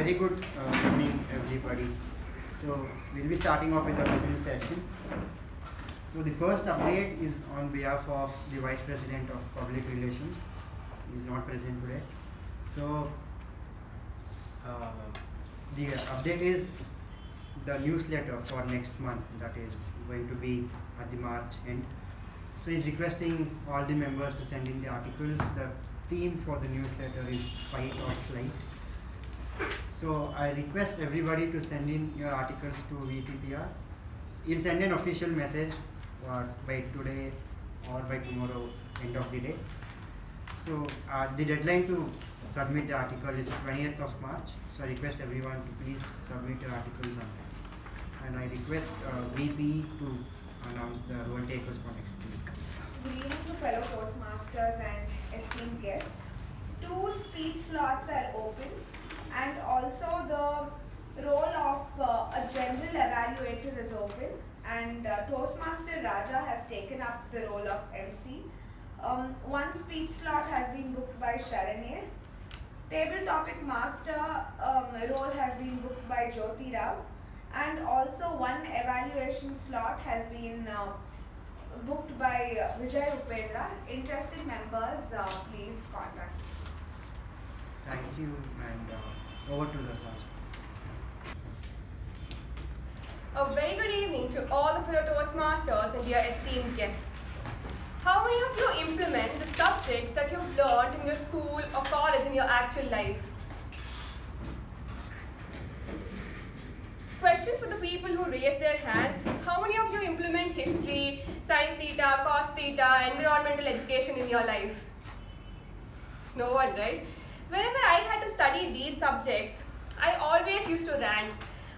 very good evening, everybody. So we'll be starting off with the business session. So the first update is on behalf of the Vice President of Public Relations. He is not present today. So the update is the newsletter for next month, that is going to be at the March end. So he's requesting all the members to send in the articles. The theme for the newsletter is fight or flight. So I request everybody to send in your articles to VPPR. He'll send an official message by today or by tomorrow end of the day. So the deadline to submit the article is 20th of March. So I request everyone to please submit your articles on time. And I request VP to announce the role takers for next week. Good evening to fellow Toastmasters and esteemed guests. 2 speech slots are open, and also the role of a general evaluator is open, and Toastmaster Raja has taken up the role of MC. 1 speech slot has been booked by Sharanye. Table topic master role has been booked by Jyothi, and also 1 evaluation slot has been booked by Vijay, Upendra. Interested members, please contact. Thank you, and over to the Sergeant. A very good evening to all the fellow Toastmasters and dear esteemed guests. How many of you implement the subjects that you've learned in your school or college in your actual life? Question for the people who raise their hands. How many of you implement history, sin theta, cos theta, environmental education in your life? No one, right? Whenever I had to study these subjects, I always used to rant.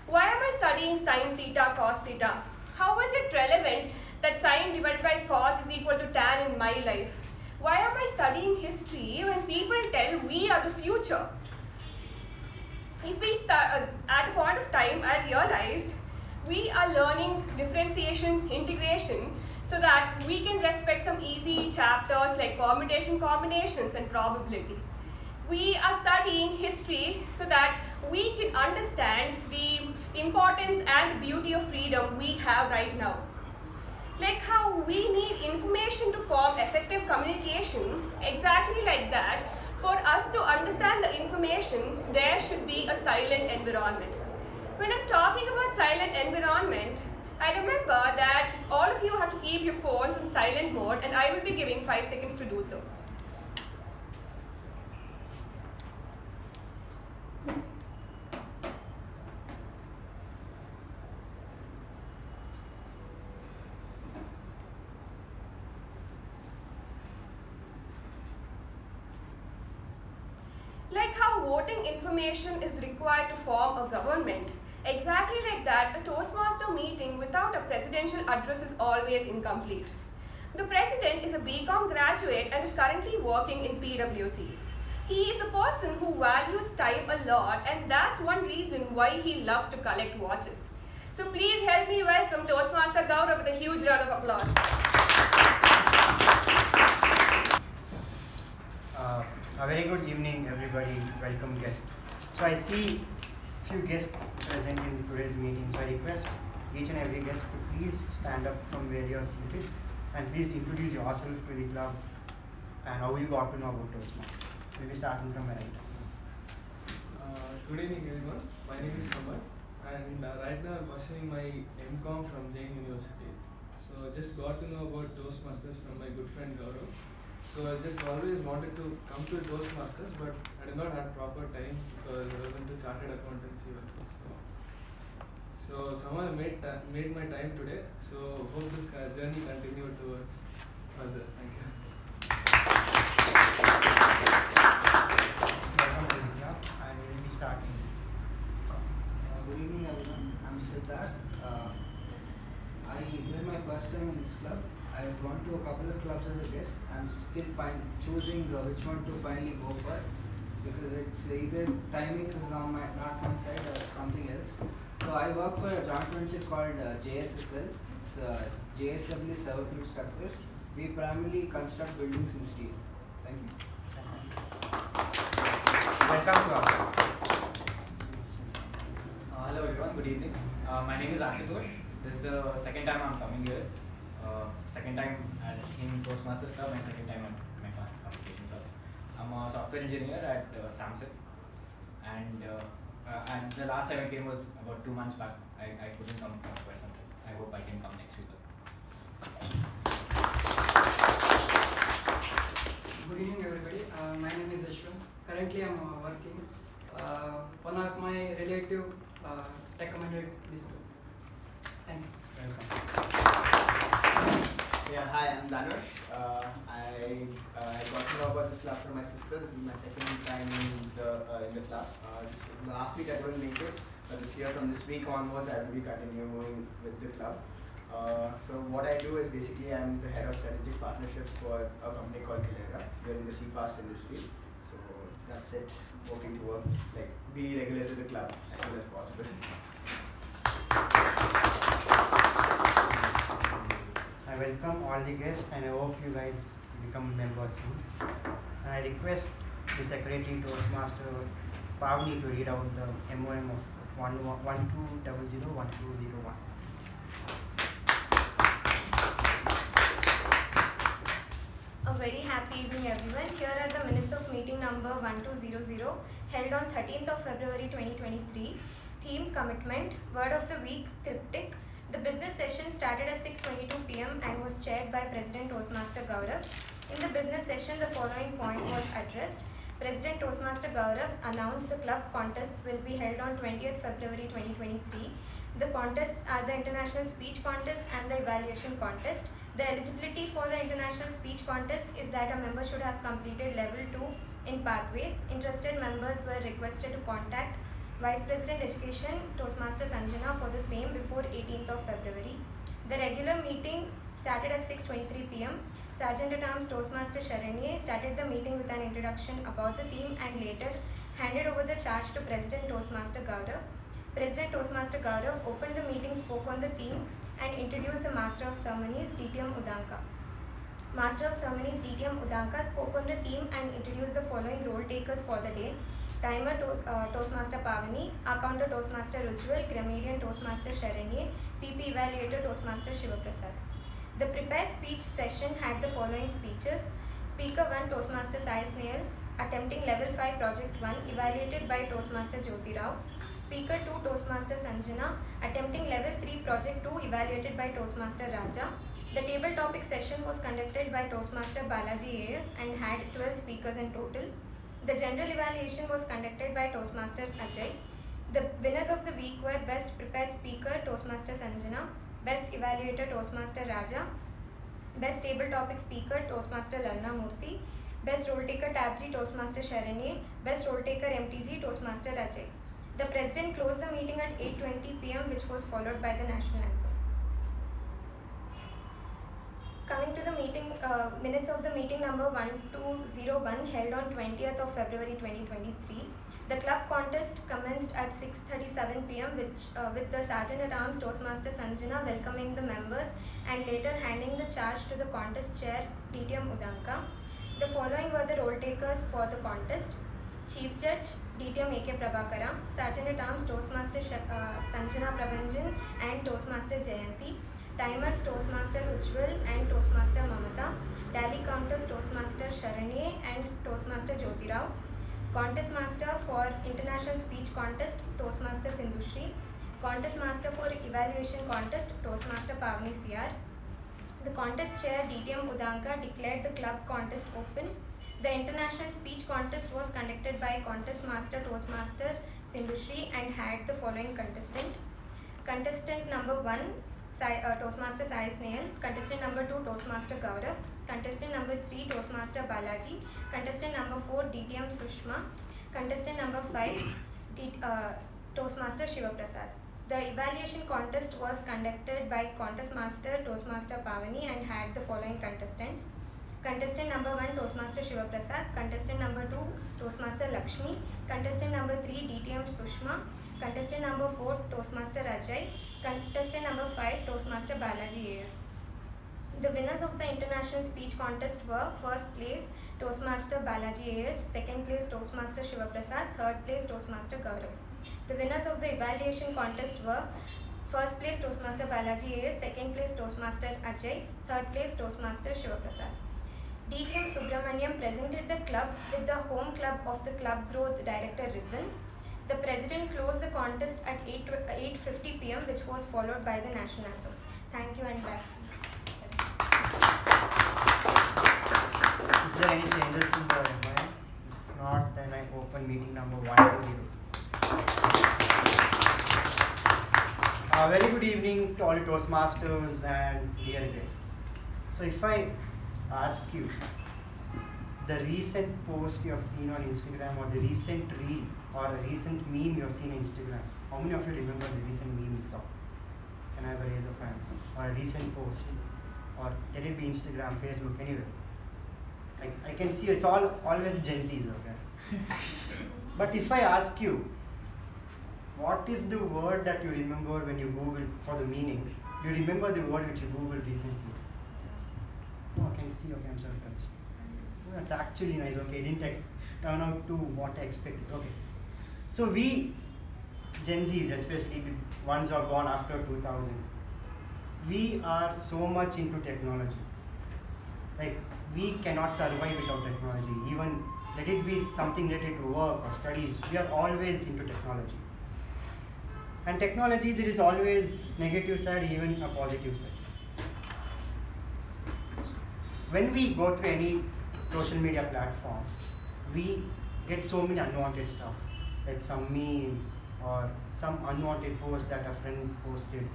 Why am I studying sin theta, cos theta? How is it relevant that sin divided by cos is equal to tan in my life? Why am I studying history when people tell we are the future? If we start at a point of time, I realized we are learning differentiation, integration, so that we can respect some easy chapters like permutation, combinations, and probability. We are studying history so that we can understand the importance and the beauty of freedom we have right now. Like how we need information to form effective communication, exactly like that, for us to understand the information, there should be a silent environment. When I'm talking about silent environment, I remember that all of you have to keep your phones in silent mode, and I will be giving 5 seconds to do so. Like how voting information is required to form a government, exactly like that, a Toastmaster meeting without a presidential address is always incomplete. The president is a BCom graduate and is currently working in PwC. He is a person who values time a lot, and that's one reason why he loves to collect watches. So please help me welcome Toastmaster Gaurav with a huge round of applause. A very good evening, everybody. Welcome, guests. So I see few guests present in today's meeting. So I request each and every guest to please stand up from where you are seated and please introduce yourself to the club and how you got to know about Toastmasters. We'll be starting from my right. Good evening, everyone. My name is Samarth, and right now I'm pursuing my MCom from Jain University. So I just got to know about Toastmasters from my good friend Gaurav. So I just always wanted to come to Toastmasters, but I did not have proper time because I was into chartered accountancy also. So someone made my time today. So hope this journey continue towards further. Thank you. I will be starting. Good evening, everyone. I'm Siddharth. This is my first time in this club. I've gone to a couple of clubs as a guest. I'm still choosing which one to finally go for, because it's either timings is not my side or something else. So I work for a joint venture called JSSL. It's JSW Servitude Structures. We primarily construct buildings in steel. Thank you. Welcome to our club. good evening. My name is Ashutosh. This is the second time I'm coming here. Second time in Toastmasters Club and second time at my application club. I'm a software engineer at Samsung, and the last time I came was about 2 months back. I couldn't come for quite some time. I hope I can come next week. Good evening, everybody. My name is Ashwin. Currently, I'm working. One of my relative recommended this group. Thank you. Yeah, hi, I'm Dhanush. I got to know about this club from my sister. This is my second time in the club. Last week I couldn't make it, but this year, from this week onwards, I will be continuing with the club. So what I do is basically I'm the head of strategic partnerships for a company called Kalera. We're in the CPaaS industry. So that's it. Working to work, like be regular to the club as soon as possible. I welcome all the guests and I hope you guys become members soon. And I request the Secretary Toastmaster Pavani to read out the MOM of 12001201. A very happy evening, everyone. Here are the minutes of meeting number 1200 held on 13th of February 2023. Theme: Commitment. Word of the week: Cryptic. The business session started at 6:22 p.m. and was chaired by President Toastmaster Gaurav. In the business session, the following point was addressed. President Toastmaster Gaurav announced the club contests will be held on 20th February 2023. The contests are the International Speech Contest and the Evaluation Contest. The eligibility for the International Speech Contest is that a member should have completed level 2 in Pathways. Interested members were requested to contact Vice President Education Toastmaster Sanjana for the same before 18th of February. The regular meeting started at 6:23 p.m. Sergeant at Arms Toastmaster Sharanye started the meeting with an introduction about the theme and later handed over the charge to President Toastmaster Gaurav. President Toastmaster Gaurav opened the meeting, spoke on the theme and introduced the Master of Ceremonies DTM Udanka. Master of Ceremonies DTM Udanka spoke on the theme and introduced the following role takers for the day. Timer Toastmaster Pavani, Accounter Toastmaster Ujjwal, Grammarian Toastmaster Sharanye, PP Evaluator Toastmaster Shivaprasad. The prepared speech session had the following speeches. Speaker 1 Toastmaster Snehal, attempting level 5 project 1, evaluated by Toastmaster Jyothi. Speaker 2 Toastmaster Sanjana, attempting level 3 project 2, evaluated by Toastmaster Raja. The table topic session was conducted by Toastmaster Balaji AS and had 12 speakers in total. The general evaluation was conducted by Toastmaster Ajay. The winners of the week were Best Prepared Speaker Toastmaster Sanjana, Best Evaluator Toastmaster Raja, Best Table Topic Speaker Toastmaster Lalna Murthy, Best Role Taker Tab G Toastmaster Sharanye, Best Role Taker MTG Toastmaster Ajay. The President closed the meeting at 8:20 p.m. which was followed by the National Anthem. Coming to the meeting, minutes of the meeting number 1201 held on 20th of February 2023. The club contest commenced at 6:37 p.m. with the Sergeant at Arms Toastmaster Sanjana welcoming the members and later handing the charge to the contest chair DTM Udanka. The following were the role takers for the contest. Chief Judge DTM AK Prabhakara, Sergeant at Arms Toastmaster Sanjana Prabhanjan and Toastmaster Jayanti. Timers Toastmaster Ujjwal and Toastmaster Mamatha. Tally counters Toastmaster Sharanye and Toastmaster Jyothi. Contest Master for International Speech Contest Toastmaster Sindhushree. Contest Master for Evaluation Contest Toastmaster Pavani CR. The contest chair DTM Udanka declared the club contest open. The International Speech Contest was conducted by Contest Master Toastmaster Sindhushree and had the following contestant. Contestant number 1 Toastmaster Snehal, contestant number 2 Toastmaster Gaurav, contestant number 3 Toastmaster Balaji, contestant number 4 DTM Sushma, contestant number 5 Toastmaster Shivaprasad. The evaluation contest was conducted by Contest Master Toastmaster Pavani and had the following contestants. Contestant number 1 Toastmaster Shivaprasad, contestant number 2 Toastmaster Lakshmi, contestant number 3 DTM Sushma, contestant number 4 Toastmaster Ajay, contestant number 5 Toastmaster Balaji AS. The winners of the International Speech Contest were first place Toastmaster Balaji AS, second place Toastmaster Shivaprasad, third place Toastmaster Gaurav. The winners of the evaluation contest were first place Toastmaster Balaji AS, second place Toastmaster Ajay, third place Toastmaster Shivaprasad. D Team Subramaniam presented the club with the home club of the club growth director ribbon. The president closed the contest at 8:50 p.m. which was followed by the national anthem. Thank you and back. Is there any changes in the environment? If not, then I open meeting number 120. Very good evening to all the Toastmasters and dear guests. So if I ask you the recent post you have seen on Instagram, or the recent reel or a recent meme you have seen on Instagram, how many of you remember the recent meme you saw? Can I have a raise of hands? Or a recent post? Or let it be Instagram, Facebook, anywhere. I can see it's always Gen Zs, okay? But if I ask you, what is the word that you remember when you Google for the meaning? Do you remember the word which you Googled recently? Oh, I can see, okay, I'm surprised. Oh, that's actually nice, okay, it didn't turn out to what I expected, okay. So we, Gen Zs, especially the ones who are born after 2000, we are so much into technology. Like, we cannot survive without technology. Even let it be something related to work or studies, we are always into technology. And technology, there is always negative side, even a positive side. When we go through any social media platform, we get so many unwanted stuff, like some meme or some unwanted post that a friend posted.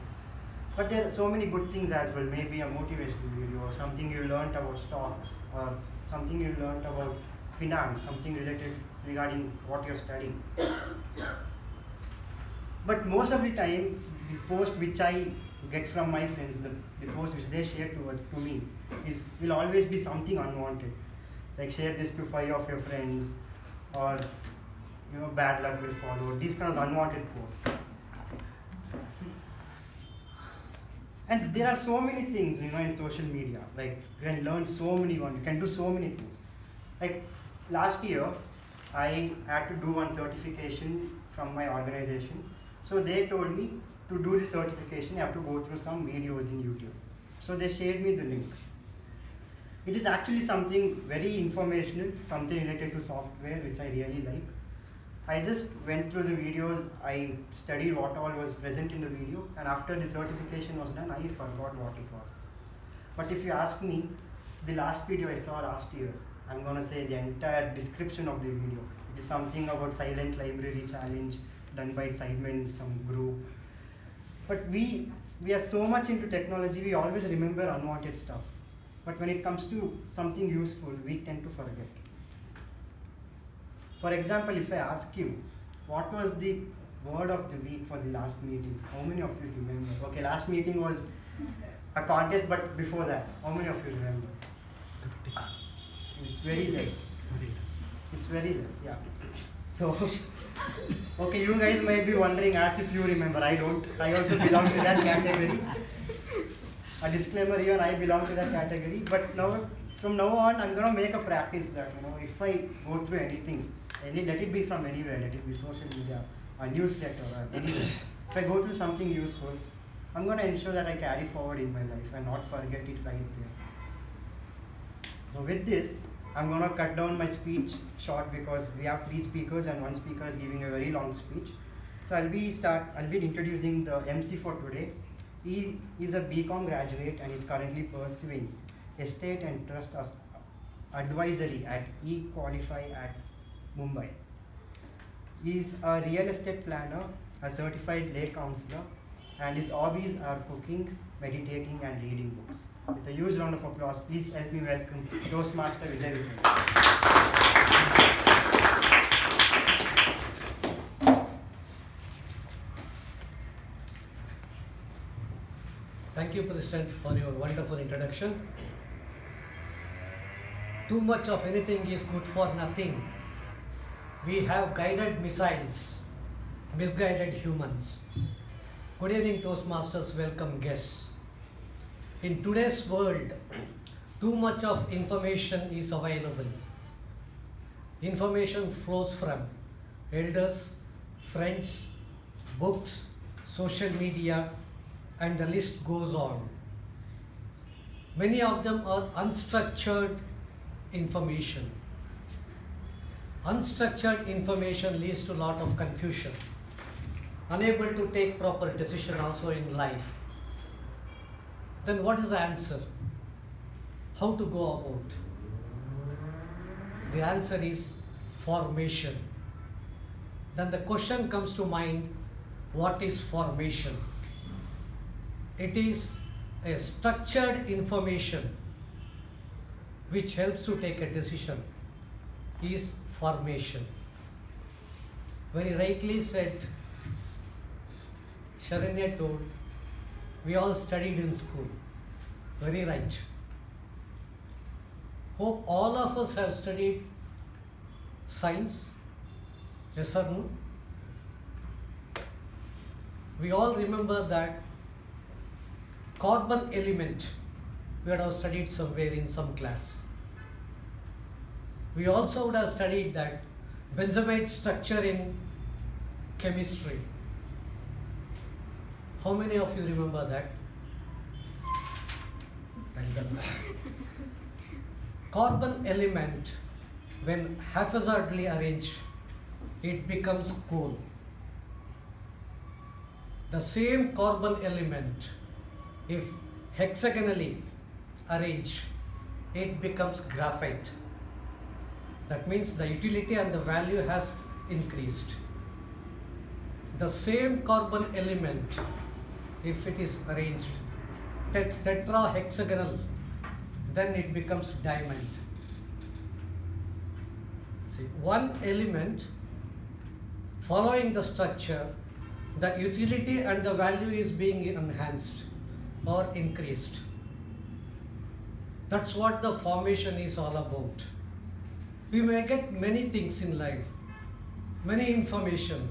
But there are so many good things as well, maybe a motivational video or something you learned about stocks or something you learned about finance, something related regarding what you're studying. But most of the time, the post which I get from my friends, the post which they share to me, will always be something unwanted. Like share this to 5 of your friends, or bad luck will follow. These kind of unwanted posts. And there are so many things, in social media. Like you can learn so many you can do so many things. Like last year, I had to do one certification from my organization. So they told me to do the certification, you have to go through some videos in YouTube. So they shared me the link. It is actually something very informational, something related to software, which I really like. I just went through the videos, I studied what all was present in the video, and after the certification was done, I forgot what it was. But if you ask me, the last video I saw last year, I'm going to say the entire description of the video. It is something about silent library challenge done by Sidemen, some group. But we are so much into technology, we always remember unwanted stuff. But when it comes to something useful, we tend to forget. For example, if I ask you, what was the word of the week for the last meeting? How many of you remember? Okay, last meeting was a contest, but before that, how many of you remember? It's very less. It's very less, yeah. So, okay, you guys might be wondering as if you remember. I don't. I also belong to that category. A disclaimer here, I belong to that category. But now, from now on, I'm going to make a practice that, if I go through anything, let it be from anywhere, let it be social media, a newsletter, or anywhere. If I go through something useful, I'm going to ensure that I carry forward in my life and not forget it right there. Now with this, I'm going to cut down my speech short because we have 3 speakers and 1 speaker is giving a very long speech. So I'll be introducing the MC for today. He is a BCom graduate and is currently pursuing Estate and Trust Advisory at E-Qualify at Mumbai. He is a real estate planner, a certified lay counselor, and his hobbies are cooking, meditating, and reading books. With a huge round of applause, please help me welcome Toastmaster Vijay. Thank you, President, for your wonderful introduction. Too much of anything is good for nothing. We have guided missiles, misguided humans. Good evening, Toastmasters, welcome guests. In today's world, too much of information is available. Information flows from elders, friends, books, social media, and the list goes on. Many of them are unstructured information. Unstructured information leads to a lot of confusion. Unable to take proper decision also in life. Then what is the answer? How to go about? The answer is formation. Then the question comes to mind, what is formation? It is a structured information which helps to take a decision is formation. Very rightly said, Sharanye told, we all studied in school. Very right. Hope all of us have studied science. Yes or no? We all remember that carbon element we would have studied somewhere in some class. We also would have studied that benzamide structure in chemistry. How many of you remember that? Carbon element, when haphazardly arranged, it becomes coal. The same carbon element, if hexagonally arranged, it becomes graphite. That means the utility and the value has increased. The same carbon element, if it is arranged tetrahexagonal, then it becomes diamond. See, one element following the structure, the utility and the value is being enhanced or increased. That's what the formation is all about. We may get many things in life, many information.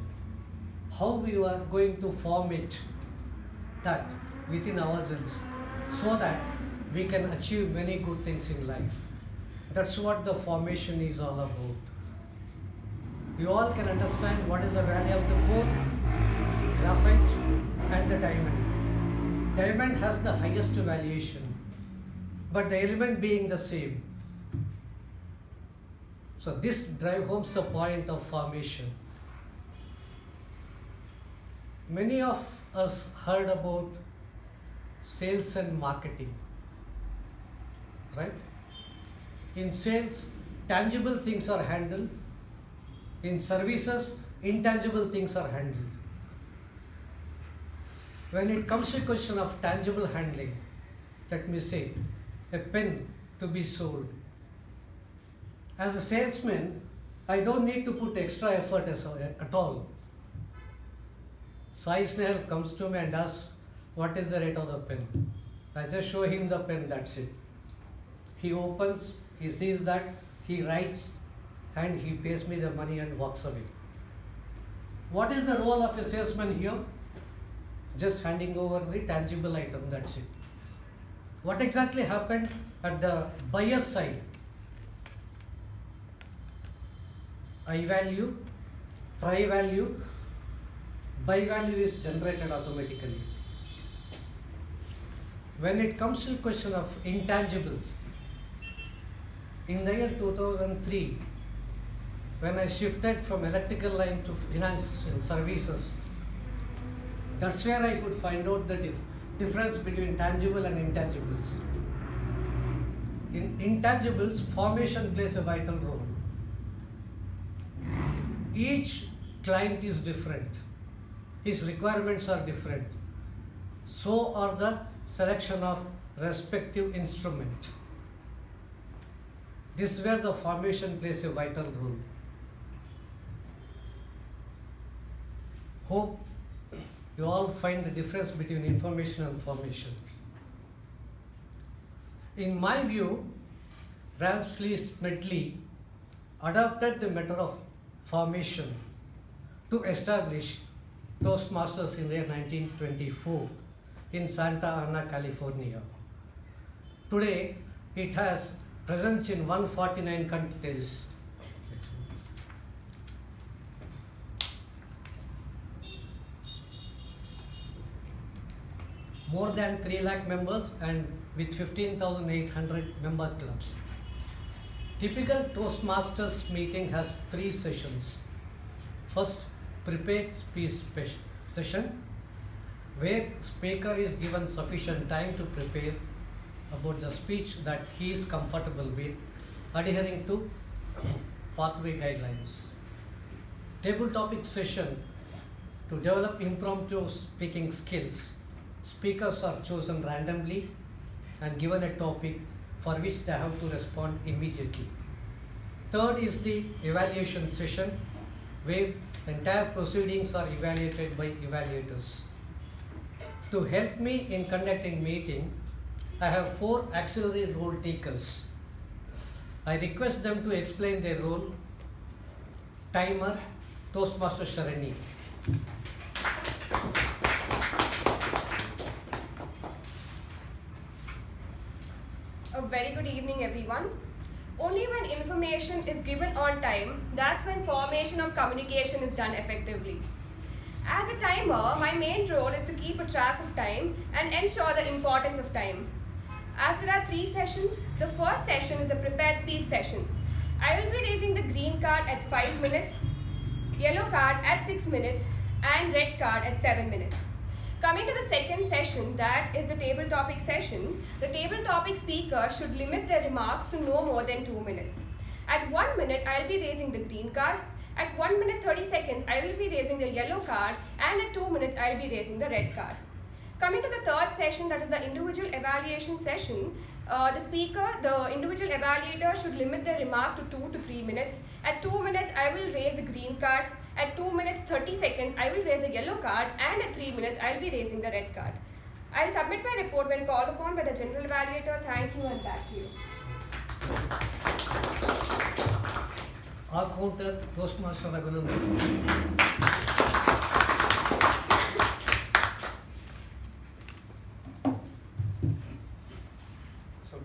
How we are going to form it, that within ourselves, so that we can achieve many good things in life. That's what the formation is all about. You all can understand what is the value of the coal, graphite, and the diamond. Diamond has the highest valuation, but the element being the same. So this drives home the point of formation. Many of us heard about sales and marketing, right? In sales, tangible things are handled. In services, intangible things are handled. When it comes to a question of tangible handling, let me say, a pen to be sold. As a salesman, I don't need to put extra effort at all. Sai Snehal comes to me and asks, what is the rate of the pen? I just show him the pen, that's it. He opens, he sees that, he writes, and he pays me the money and walks away. What is the role of a salesman here? Just handing over the tangible item, that's it. What exactly happened at the buyer's side? I value, pri value, buy value is generated automatically. When it comes to the question of intangibles, in the year 2003, when I shifted from electrical line to finance and services, that's where I could find out the difference between tangible and intangibles. In intangibles, formation plays a vital role. Each client is different. His requirements are different. So are the selection of respective instrument. This is where the formation plays a vital role. Hope you all find the difference between information and formation. In my view, Ralph Smedley adopted the method of formation to establish Toastmasters in the year 1924 in Santa Ana, California. Today, it has presence in 149 countries. more than 3 lakh members and with 15,800 member clubs. Typical Toastmasters meeting has 3 sessions. First, prepared speech session, where speaker is given sufficient time to prepare about the speech that he is comfortable with, adhering to pathway guidelines. Table topic session, to develop impromptu speaking skills. Speakers are chosen randomly and given a topic for which they have to respond immediately. Third is the evaluation session, where entire proceedings are evaluated by evaluators. To help me in conducting meeting, I have 4 auxiliary role takers. I request them to explain their role. Timer, Toastmaster Sharanye. A very good evening, everyone. Only when information is given on time, that's when formation of communication is done effectively. As a timer, my main role is to keep a track of time and ensure the importance of time. As there are 3 sessions, the first session is the prepared speech session. I will be raising the green card at 5 minutes, yellow card at 6 minutes, and red card at 7 minutes. Coming to the second session, that is the table topic session, the table topic speaker should limit their remarks to no more than 2 minutes. At 1 minute, I will be raising the green card. At 1 minute 30 seconds, I will be raising the yellow card, and at 2 minutes, I will be raising the red card. Coming to the third session, that is the individual evaluation session, the individual evaluator should limit their remark to 2 to 3 minutes. At 2 minutes, I will raise the green card. At 2 minutes 30 seconds, I will raise the yellow card, and at 3 minutes, I will be raising the red card. I will submit my report when called upon by the general evaluator. Thank you and back to you. Our counter, Toastmaster Raghunandana.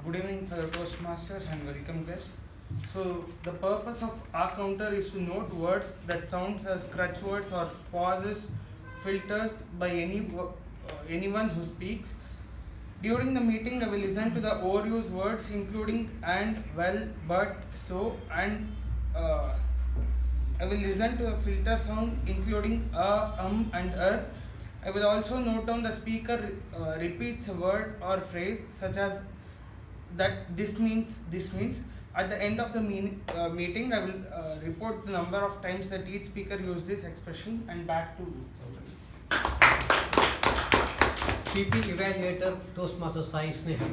Good evening fellow Toastmasters and welcome guests. So the purpose of our counter is to note words that sounds as crutch words or pauses, filters by anyone who speaks. During the meeting, I will listen to the overused words including and, well, but, so, and I will listen to the filter sound including and I will also note down the speaker repeats a word or phrase such as that this means. At the end of the meeting, I will report the number of times that each speaker used this expression and back to PP Evaluator, Toastmaster Snehal.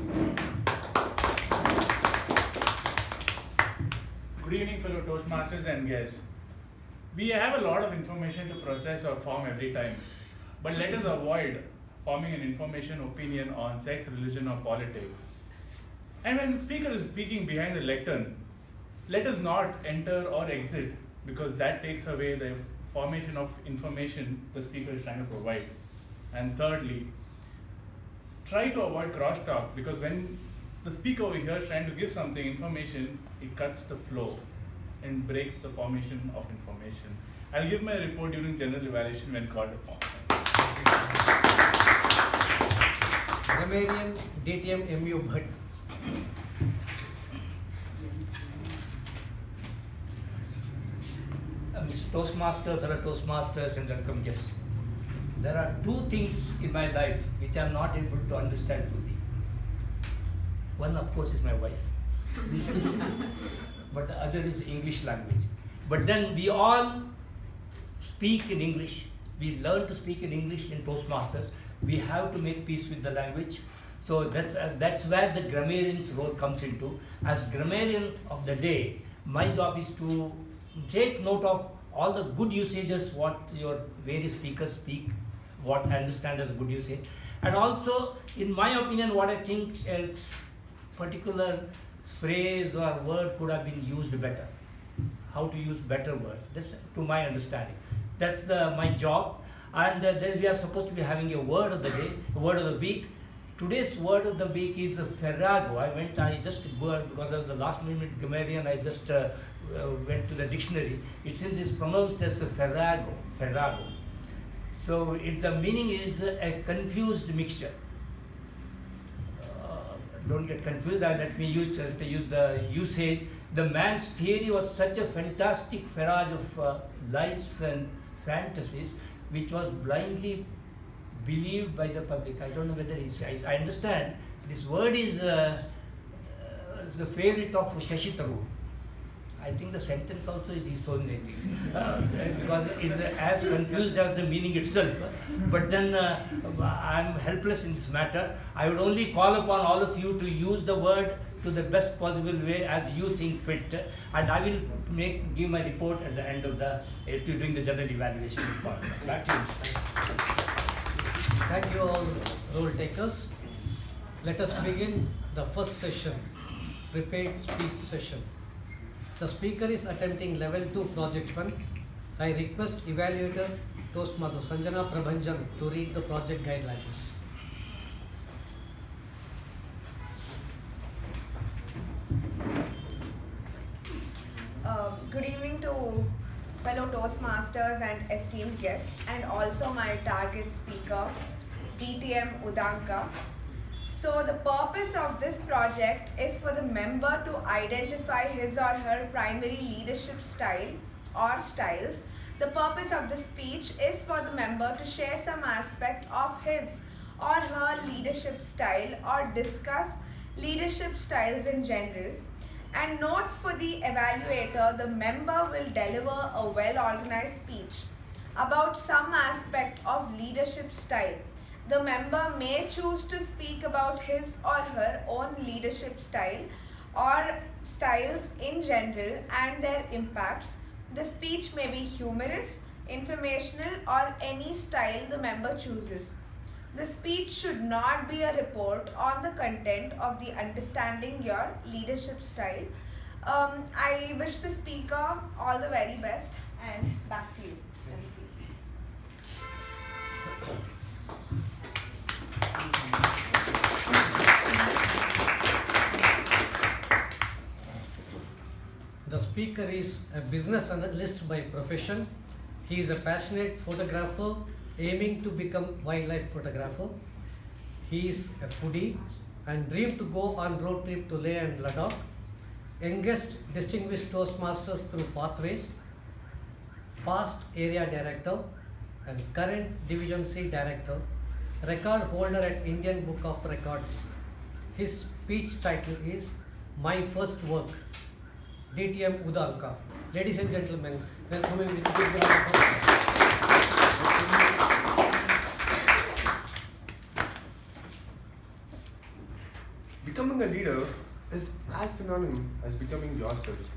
Good evening fellow Toastmasters and guests. We have a lot of information to process or form every time, but let us avoid forming an information opinion on sex, religion or politics. And when the speaker is speaking behind the lectern, let us not enter or exit, because that takes away the formation of information the speaker is trying to provide. And thirdly, try to avoid crosstalk, because when the speaker over here is trying to give something information, it cuts the flow and breaks the formation of information. I'll give my report during general evaluation when called upon. Grammarian, DTM U Bhat. Mr. Toastmaster, fellow Toastmasters and welcome guests. There are 2 things in my life which I am not able to understand fully. One of course is my wife, but the other is the English language. But then we all speak in English. We learn to speak in English in Toastmasters. We have to make peace with the language. So that's where the grammarian's role comes into. As grammarian of the day, my job is to take note of all the good usages, what your various speakers speak, what I understand as good usage. And also, in my opinion, what I think a particular phrase or word could have been used better. How to use better words, that's to my understanding. That's my job. And then we are supposed to be having a word of the day, a word of the week. Today's word of the week is farrago. I just go because of the last minute grammarian, I just went to the dictionary. It seems it's pronounced as farrago. So the meaning is a confused mixture. don't get confused. Let me use the usage. The man's theory was such a fantastic farage of lies and fantasies, which was blindly believed by the public. I don't know whether I understand. This word is the favorite of Shashi Tharoor. I think the sentence also is his own, I think, because it's as confused as the meaning itself. But then I'm helpless in this matter. I would only call upon all of you to use the word to the best possible way as you think fit, and I will give my report at the end of during the general evaluation. Back to you. Thank you all role takers. Let us begin the first session, prepared speech session. The speaker is attempting level 2 project 1. I request evaluator Toastmaster Sanjana Prabhanjan to read the project guidelines. Good evening to fellow Toastmasters and esteemed guests, and also my target speaker, DTM Udanka. So the purpose of this project is for the member to identify his or her primary leadership style or styles. The purpose of the speech is for the member to share some aspect of his or her leadership style or discuss leadership styles in general. And notes for the evaluator: the member will deliver a well-organized speech about some aspect of leadership style. The member may choose to speak about his or her own leadership style or styles in general and their impacts. The speech may be humorous, informational, or any style the member chooses. The speech should not be a report on the content of the understanding your leadership style. I wish the speaker all the very best, and back to you. Let me see. The speaker is a business analyst by profession. He is a passionate photographer aiming to become wildlife photographer. He is a foodie and dreamed to go on road trip to Leh and Ladakh. Youngest distinguished Toastmasters through pathways, past area director and current Division C director, record holder at Indian Book of Records. His speech title is My First Work. DTM Udanka. Ladies and gentlemen, welcoming with a big round of applause. Becoming a leader is as synonym as becoming yourself.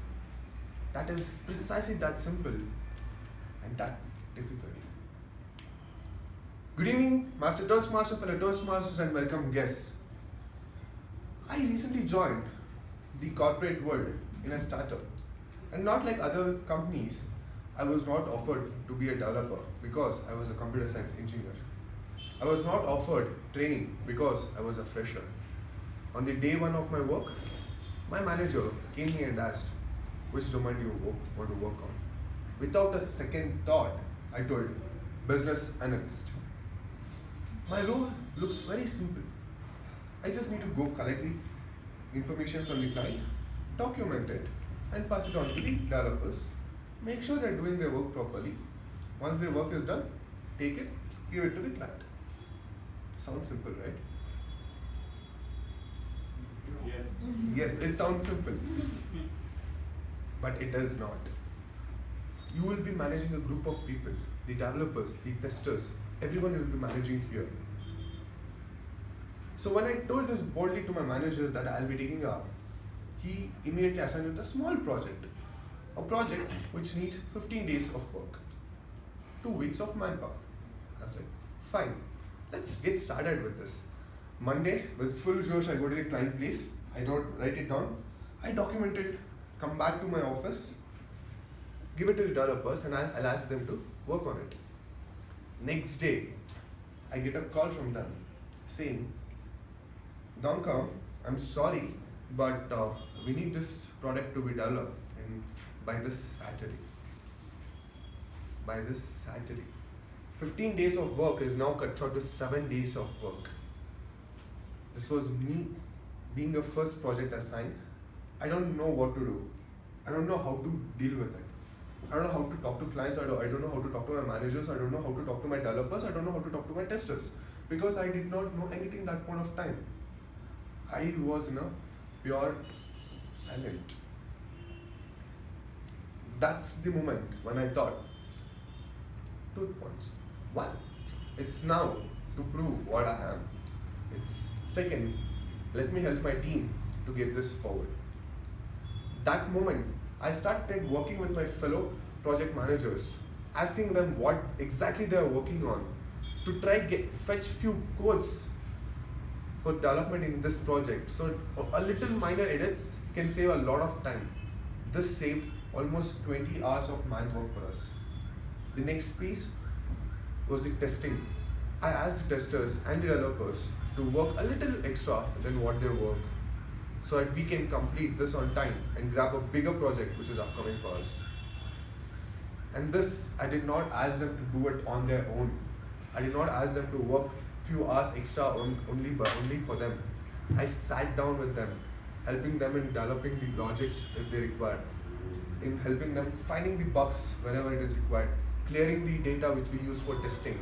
That is precisely that simple and that difficult. Good evening, Master Toastmaster, fellow Toastmasters, and welcome guests. I recently joined the corporate world in a startup, and not like other companies, I was not offered to be a developer because I was a computer science engineer. I was not offered training because I was a fresher. On the day one of my work, my manager came here and asked, which domain do you want to work on? Without a second thought, I told, business analyst. My role looks very simple. I just need to go collect the information from the client, document it, and pass it on to the developers. Make sure they're doing their work properly. Once their work is done, take it, give it to the client. Sounds simple, right? Yes. Yes, it sounds simple. But it is not. You will be managing a group of people, the developers, the testers, everyone you will be managing here. So when I told this boldly to my manager that I'll be taking up, he immediately assigned me with a small project. A project which needs 15 days of work, 2 weeks of manpower. I was like, fine, let's get started with this. Monday, with full josh, I go to the client place, I write it down, I document it, come back to my office, give it to the developers, and I'll ask them to work on it. Next day, I get a call from them saying, Udanka, I'm sorry, but we need this product to be developed by this Saturday. By this Saturday. 15 days of work is now cut short to 7 days of work. This was me being a first project assigned, I don't know what to do. I don't know how to deal with it. I don't know how to talk to clients, I don't know how to talk to my managers, I don't know how to talk to my developers, I don't know how to talk to my testers. Because I did not know anything at that point of time. I was in a pure silent. That's the moment when I thought, 2 points. 1, it's now to prove what I am. It's second, let me help my team to get this forward. That moment, I started working with my fellow project managers, asking them what exactly they are working on, to try fetch few codes for development in this project. So a little minor edits can save a lot of time. This saved almost 20 hours of manwork for us. The next piece was the testing. I asked the testers and the developers to work a little extra than what they work, so that we can complete this on time and grab a bigger project which is upcoming for us. And this, I did not ask them to do it on their own. I did not ask them to work few hours extra only for them. I sat down with them, helping them in developing the logics if they required, in helping them finding the bugs wherever it is required, clearing the data which we use for testing,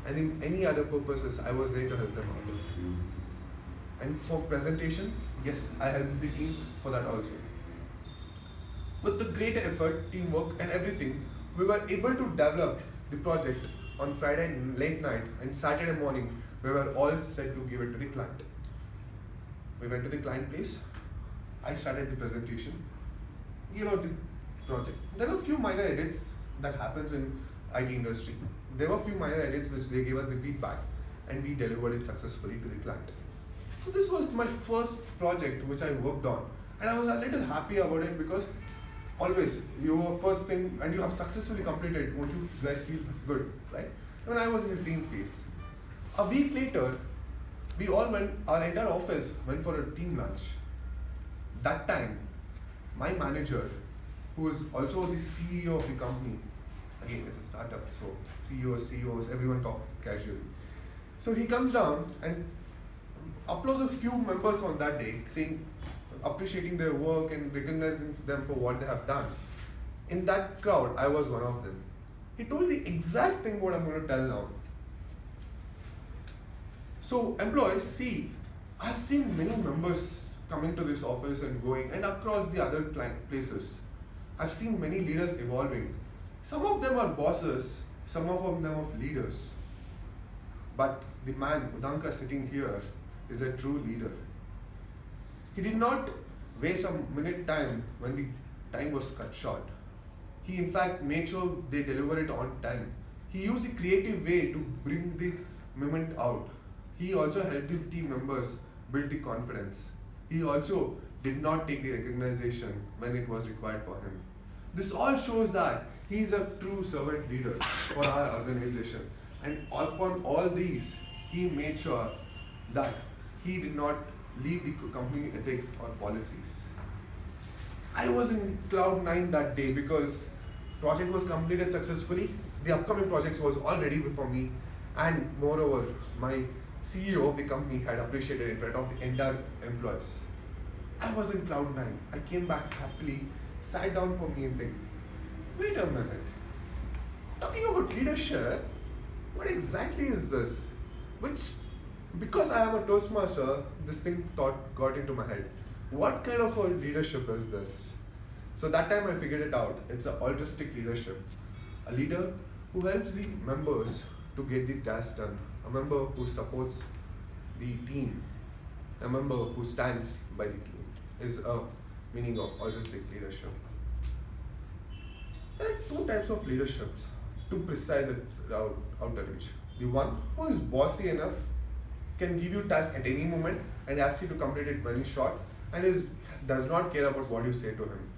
and in any other purposes, I was there to help them out. And for presentation, yes, I helped the team for that also. With the great effort, teamwork and everything, we were able to develop the project on Friday late night, and Saturday morning, we were all set to give it to the client. We went to the client place, I started the presentation, gave out the project. There were a few minor edits that happens in IT industry. There were a few minor edits which they gave us the feedback, and we delivered it successfully to the client. So this was my first project which I worked on, and I was a little happy about it, because always your first thing and you have successfully completed, won't you guys feel good, right? When I was in the same phase. A week later, we all went, our entire office went for a team lunch. That time, my manager, who is also the CEO of the company, again it's a startup, so CEOs, everyone talk casually. So he comes down and applauds a few members on that day, saying, appreciating their work and recognizing them for what they have done. In that crowd, I was one of them. He told the exact thing what I'm going to tell now. So employees, see, I've seen many members coming to this office and going, and across the other client places. I've seen many leaders evolving. Some of them are bosses, some of them are leaders. But the man, Udanka, sitting here is a true leader. He did not waste a minute time when the time was cut short. He in fact made sure they deliver it on time. He used a creative way to bring the moment out. He also helped the team members build the confidence. He also did not take the recognition when it was required for him. This all shows that he is a true servant leader for our organization. And upon all these, he made sure that he did not leave the company ethics or policies. I was in cloud 9 that day because project was completed successfully. The upcoming projects was all ready before me, and moreover, my CEO of the company had appreciated in front of the entire employees. I was in cloud 9. I came back happily, sat down for me and think, wait a minute, talking about leadership, what exactly is this? Because I am a Toastmaster, this thing got into my head. What kind of a leadership is this? So that time I figured it out. It's an altruistic leadership. A leader who helps the members to get the task done. A member who supports the team. A member who stands by the team is a meaning of altruistic leadership. There are two types of leaderships, to precise it outreach. The one who is bossy enough can give you task at any moment and ask you to complete it very short, and does not care about what you say to him.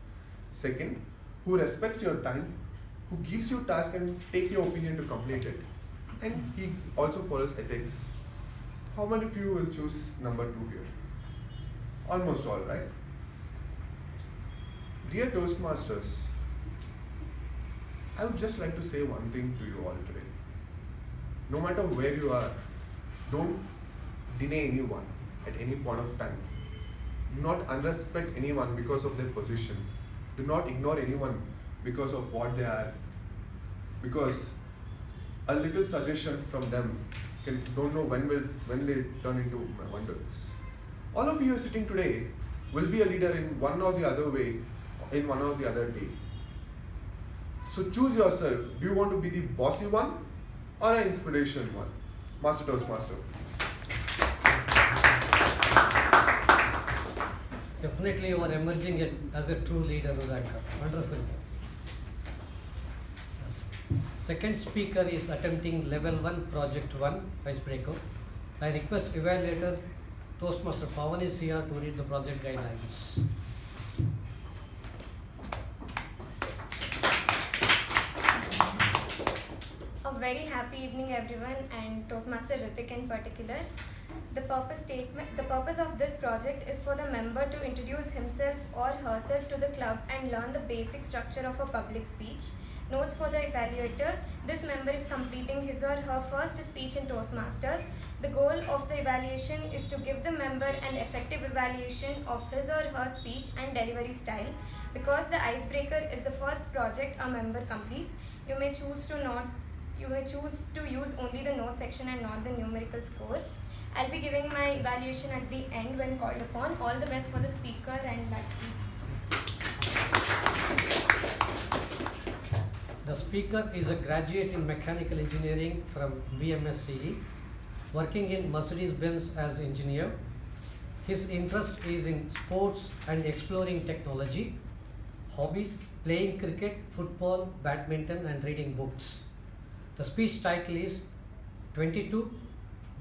Second, who respects your time, who gives you task and take your opinion to complete it. And he also follows ethics. How many of you will choose number 2 here? Almost all, right? Dear Toastmasters, I would just like to say one thing to you all today. No matter where you are, don't deny anyone at any point of time. Do not unrespect anyone because of their position. Do not ignore anyone because of what they are. Because a little suggestion from them don't know when they turn into wonders. All of you sitting today will be a leader in one or the other way, in one or the other day. So choose yourself. Do you want to be the bossy one or an inspiration one? Master Toastmaster. Definitely you are emerging as a true leader, Udanka. Wonderful. Yes. Second speaker is attempting level 1 project 1 icebreaker. I request Evaluator Toastmaster Pavani is here to read the project guidelines. A very happy evening everyone, and Toastmaster Hrithik in particular. The purpose of this project is for the member to introduce himself or herself to the club and learn the basic structure of a public speech. Notes for the evaluator: this member is completing his or her first speech in Toastmasters. The goal of the evaluation is to give the member an effective evaluation of his or her speech and delivery style. Because the icebreaker is the first project a member completes, you may choose to use only the note section and not the numerical score. I'll be giving my evaluation at the end when called upon. All the best for the speaker and Lakshmi. The speaker is a graduate in mechanical engineering from BMSCE, working in Mercedes-Benz as engineer. His interest is in sports and exploring technology. Hobbies: playing cricket, football, badminton and reading books. The speech title is 22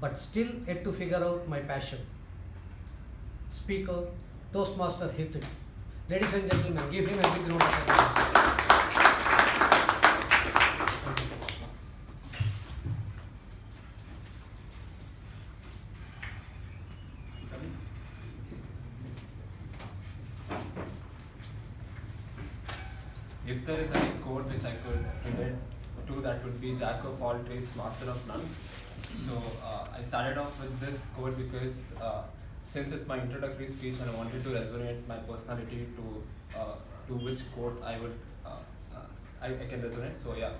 but still yet to figure out my passion. Speaker Toastmaster Hrithik. Ladies and gentlemen, give him a big round of applause. If there is any quote which I could relate to, that would be Jack of all trades, master of none. So I started off with this quote because since it's my introductory speech and I wanted to resonate my personality to which quote I can resonate. So yeah.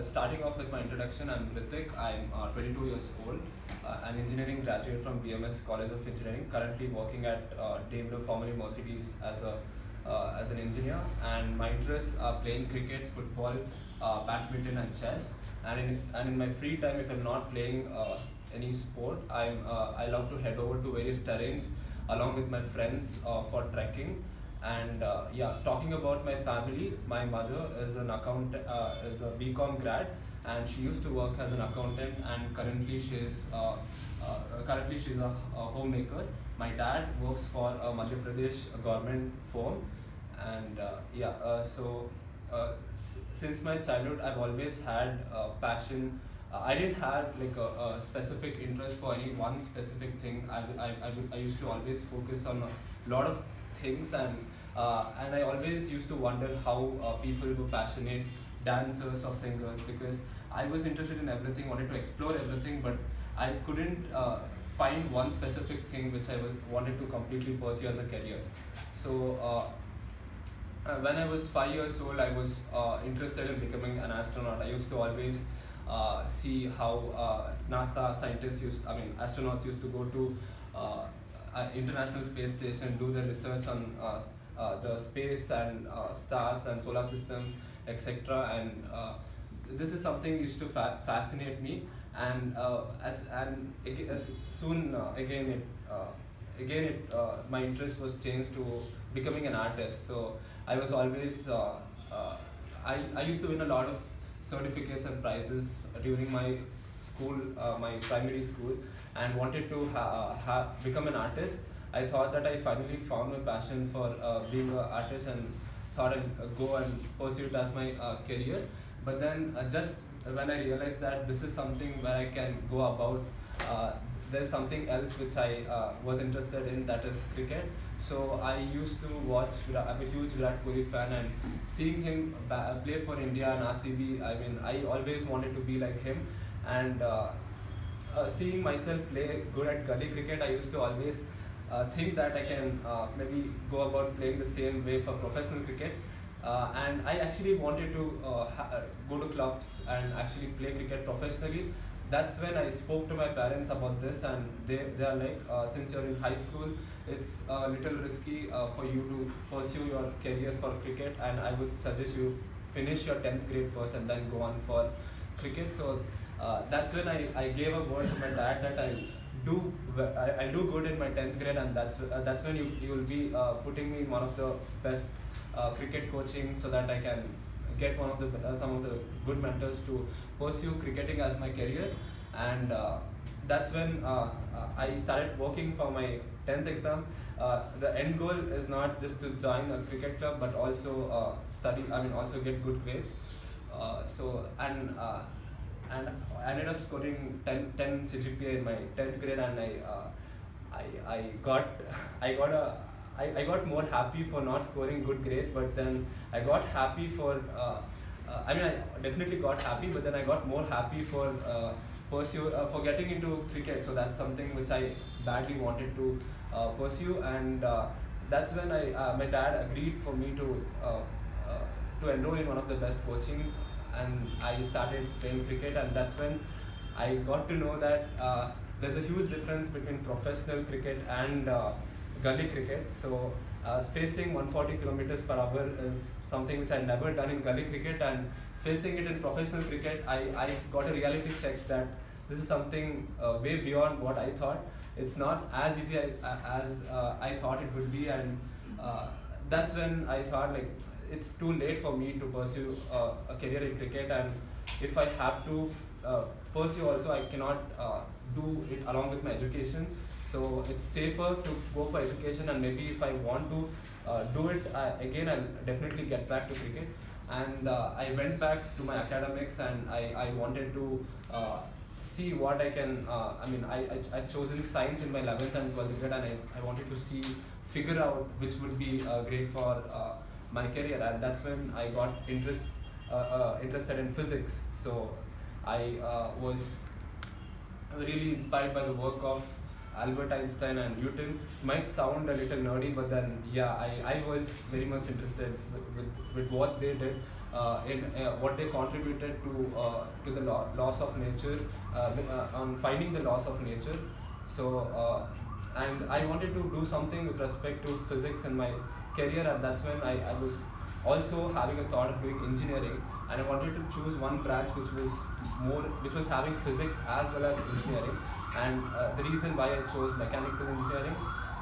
Starting off with my introduction, I'm Hrithik. I'm 22 years old, an engineering graduate from BMS College of Engineering, currently working at Daimler, formerly Mercedes, as an engineer, and my interests are playing cricket, football, badminton and chess. And in my free time, if I'm not playing any sport, I love to head over to various terrains along with my friends for trekking. And talking about my family, my mother is a BCom grad, and she used to work as an accountant, and currently she's a homemaker. My dad works for a Madhya Pradesh government firm, and since my childhood, I've always had a passion. I didn't have like a specific interest for any one specific thing. I used to always focus on a lot of things, and I always used to wonder how people were passionate dancers or singers, because I was interested in everything, wanted to explore everything, but I couldn't find one specific thing which I wanted to completely pursue as a career. So when I was 5 years old, I was interested in becoming an astronaut. I used to always see how NASA astronauts used to go to International Space Station, do their research on the space and stars and solar system, etc. And this is something used to fascinate me. And my interest was changed to becoming an artist. So I was always I used to win a lot of certificates and prizes during my school, my primary school, and wanted to become an artist. I thought that I finally found my passion for being an artist, and thought I'd go and pursue it as my career. But then just when I realized that this is something where I can go about, there's something else which I was interested in, that is cricket. So I used to watch, I'm a huge Virat Kohli fan, and seeing him play for India and RCB, I always wanted to be like him. And seeing myself play good at gully cricket, I used to always think that I can maybe go about playing the same way for professional cricket. And I actually wanted to go to clubs and actually play cricket professionally. That's when I spoke to my parents about this, and they are like, since you're in high school, it's a little risky for you to pursue your career for cricket, and I would suggest you finish your 10th grade first and then go on for cricket. So that's when I gave a word to my dad that I'll do good in my 10th grade, and that's when you will be putting me in one of the best cricket coaching, so that I can get one of the some of the good mentors to pursue cricketing as my career. And that's when I started working for my 10th exam. The end goal is not just to join a cricket club, but also study. I mean, also get good grades. And I ended up scoring 10 CGPA in my 10th grade, and I got more happy for not scoring good grade, but then I got happy for. I definitely got happy, but then I got more happy for for getting into cricket. So that's something which I badly wanted to pursue, and that's when my dad agreed for me to enroll in one of the best coaching, and I started playing cricket, and that's when I got to know that there's a huge difference between professional cricket and gully cricket. So facing 140 kilometers per hour is something which I never done in gully cricket, and facing it in professional cricket, I got a reality check that this is something way beyond what I thought. It's not as easy as I thought it would be, and that's when I thought like it's too late for me to pursue a career in cricket, and if I have to pursue also, I cannot do it along with my education. So it's safer to go for education, and maybe if I want to do it again, I'll definitely get back to cricket. And I went back to my academics, and I wanted to see what I can. I chosen science in my 11th and 12th grade, and I wanted to figure out which would be great for my career, and that's when I got interested in physics. So I was really inspired by the work of Albert Einstein and Newton. Might sound a little nerdy, but then I was very much interested with what they did, in what they contributed to the laws of nature, on finding the laws of nature. So and I wanted to do something with respect to physics in my career, and that's when I was also having a thought of doing engineering, and I wanted to choose one branch which was having physics as well as engineering. And the reason why I chose mechanical engineering,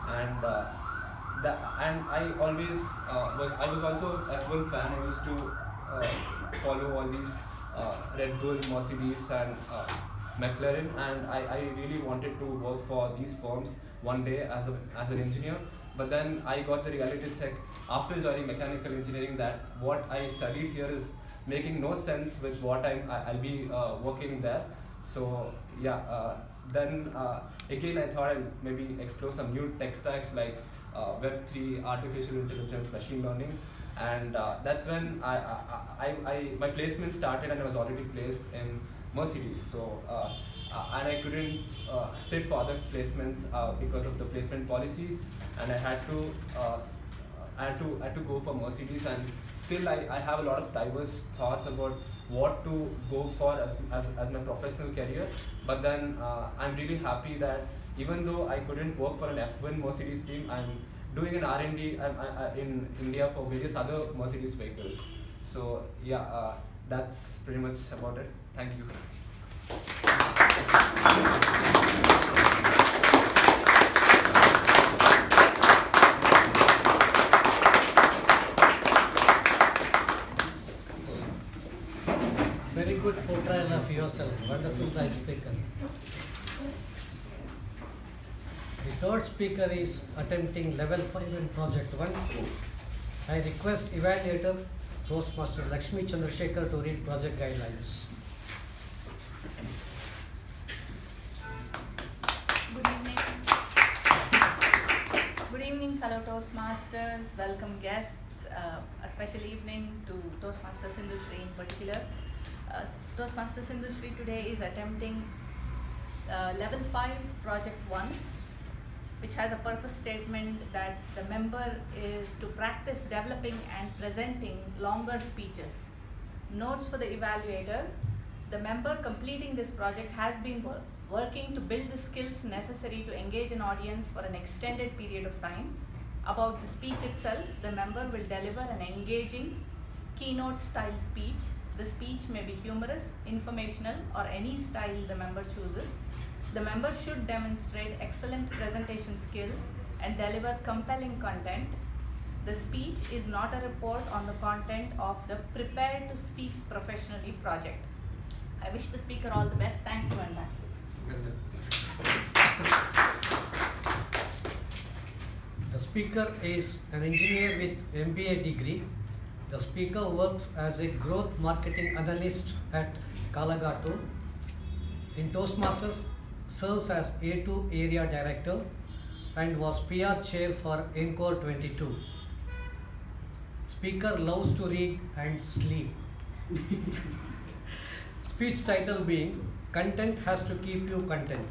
and I always I was also an F1 fan. I used to follow all these Red Bull, Mercedes, and McLaren, and I really wanted to work for these firms one day as an engineer. But then I got the reality check after joining mechanical engineering that what I studied here is making no sense with what I'll be working there. So then again I thought I'll maybe explore some new tech stacks like Web3, artificial intelligence, machine learning, and that's when my placement started, and I was already placed in Mercedes. So and I couldn't sit for other placements because of the placement policies, and I had to go for Mercedes. And still I have a lot of diverse thoughts about what to go for as my professional career. But then I'm really happy that even though I couldn't work for an F1 Mercedes team, I'm doing an R&D in India for various other Mercedes vehicles. So that's pretty much about it. Thank you. Very good portrayal of yourself. Wonderful guy speaker. The third speaker is attempting level 5 in project 1. I request Evaluator, Toastmaster Lakshmi Chandrasekhar to read project guidelines. Good evening, fellow Toastmasters, welcome guests, a special evening to Toastmaster Sindhushree in particular. Toastmaster Sindhushree today is attempting level 5 project 1. which has a purpose statement that the member is to practice developing and presenting longer speeches. Notes for the evaluator. The member completing this project has been working to build the skills necessary to engage an audience for an extended period of time. About the speech itself, the member will deliver an engaging keynote style speech. The speech may be humorous, informational, or any style the member chooses. The member should demonstrate excellent presentation skills and deliver compelling content. The speech is not a report on the content of the Prepared to Speak Professionally project. I wish the speaker all the best. Thank you and back to you. The speaker is an engineer with MBA degree. The speaker works as a growth marketing analyst at Kalagato. In Toastmasters, serves as A2 area director and was PR chair for Encore 22. Speaker loves to read and sleep. Speech title being Content Has to Keep You Content.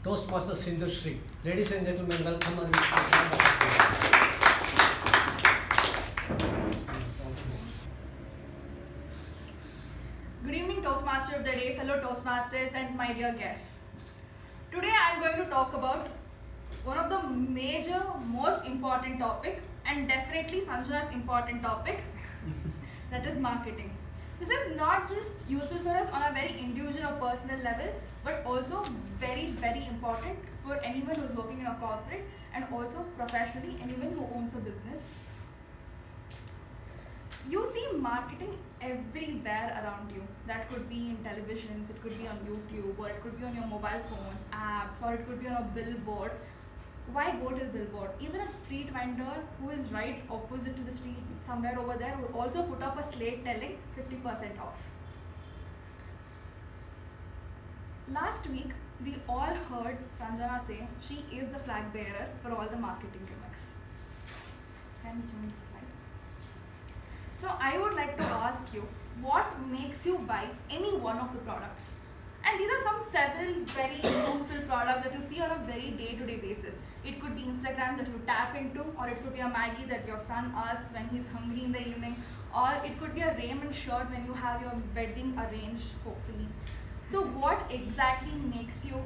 Toastmasters Sindhushree. Ladies and gentlemen, welcome. Good evening, Toastmaster of the day, fellow Toastmasters and my dear guests. Today I am going to talk about one of the major, most important topic and definitely Sanjana's important topic, that is marketing. This is not just useful for us on a very individual or personal level, but also very, very important for anyone who is working in a corporate and also professionally, anyone who owns a business. You see marketing everywhere around you. That could be in televisions, it could be on YouTube, or it could be on your mobile phones, apps, or it could be on a billboard. Why go to the billboard? Even a street vendor who is right opposite to the street, somewhere over there, would also put up a slate telling 50% off. Last week, we all heard Sanjana say she is the flag bearer for all the marketing gimmicks. Can we change the slide? So I would like to ask you, what makes you buy any one of the products? And these are several very useful products that you see on a very day-to-day basis. It could be Instagram that you tap into, or it could be a Maggie that your son asks when he's hungry in the evening, or it could be a Raymond shirt when you have your wedding arranged, hopefully. So what exactly makes you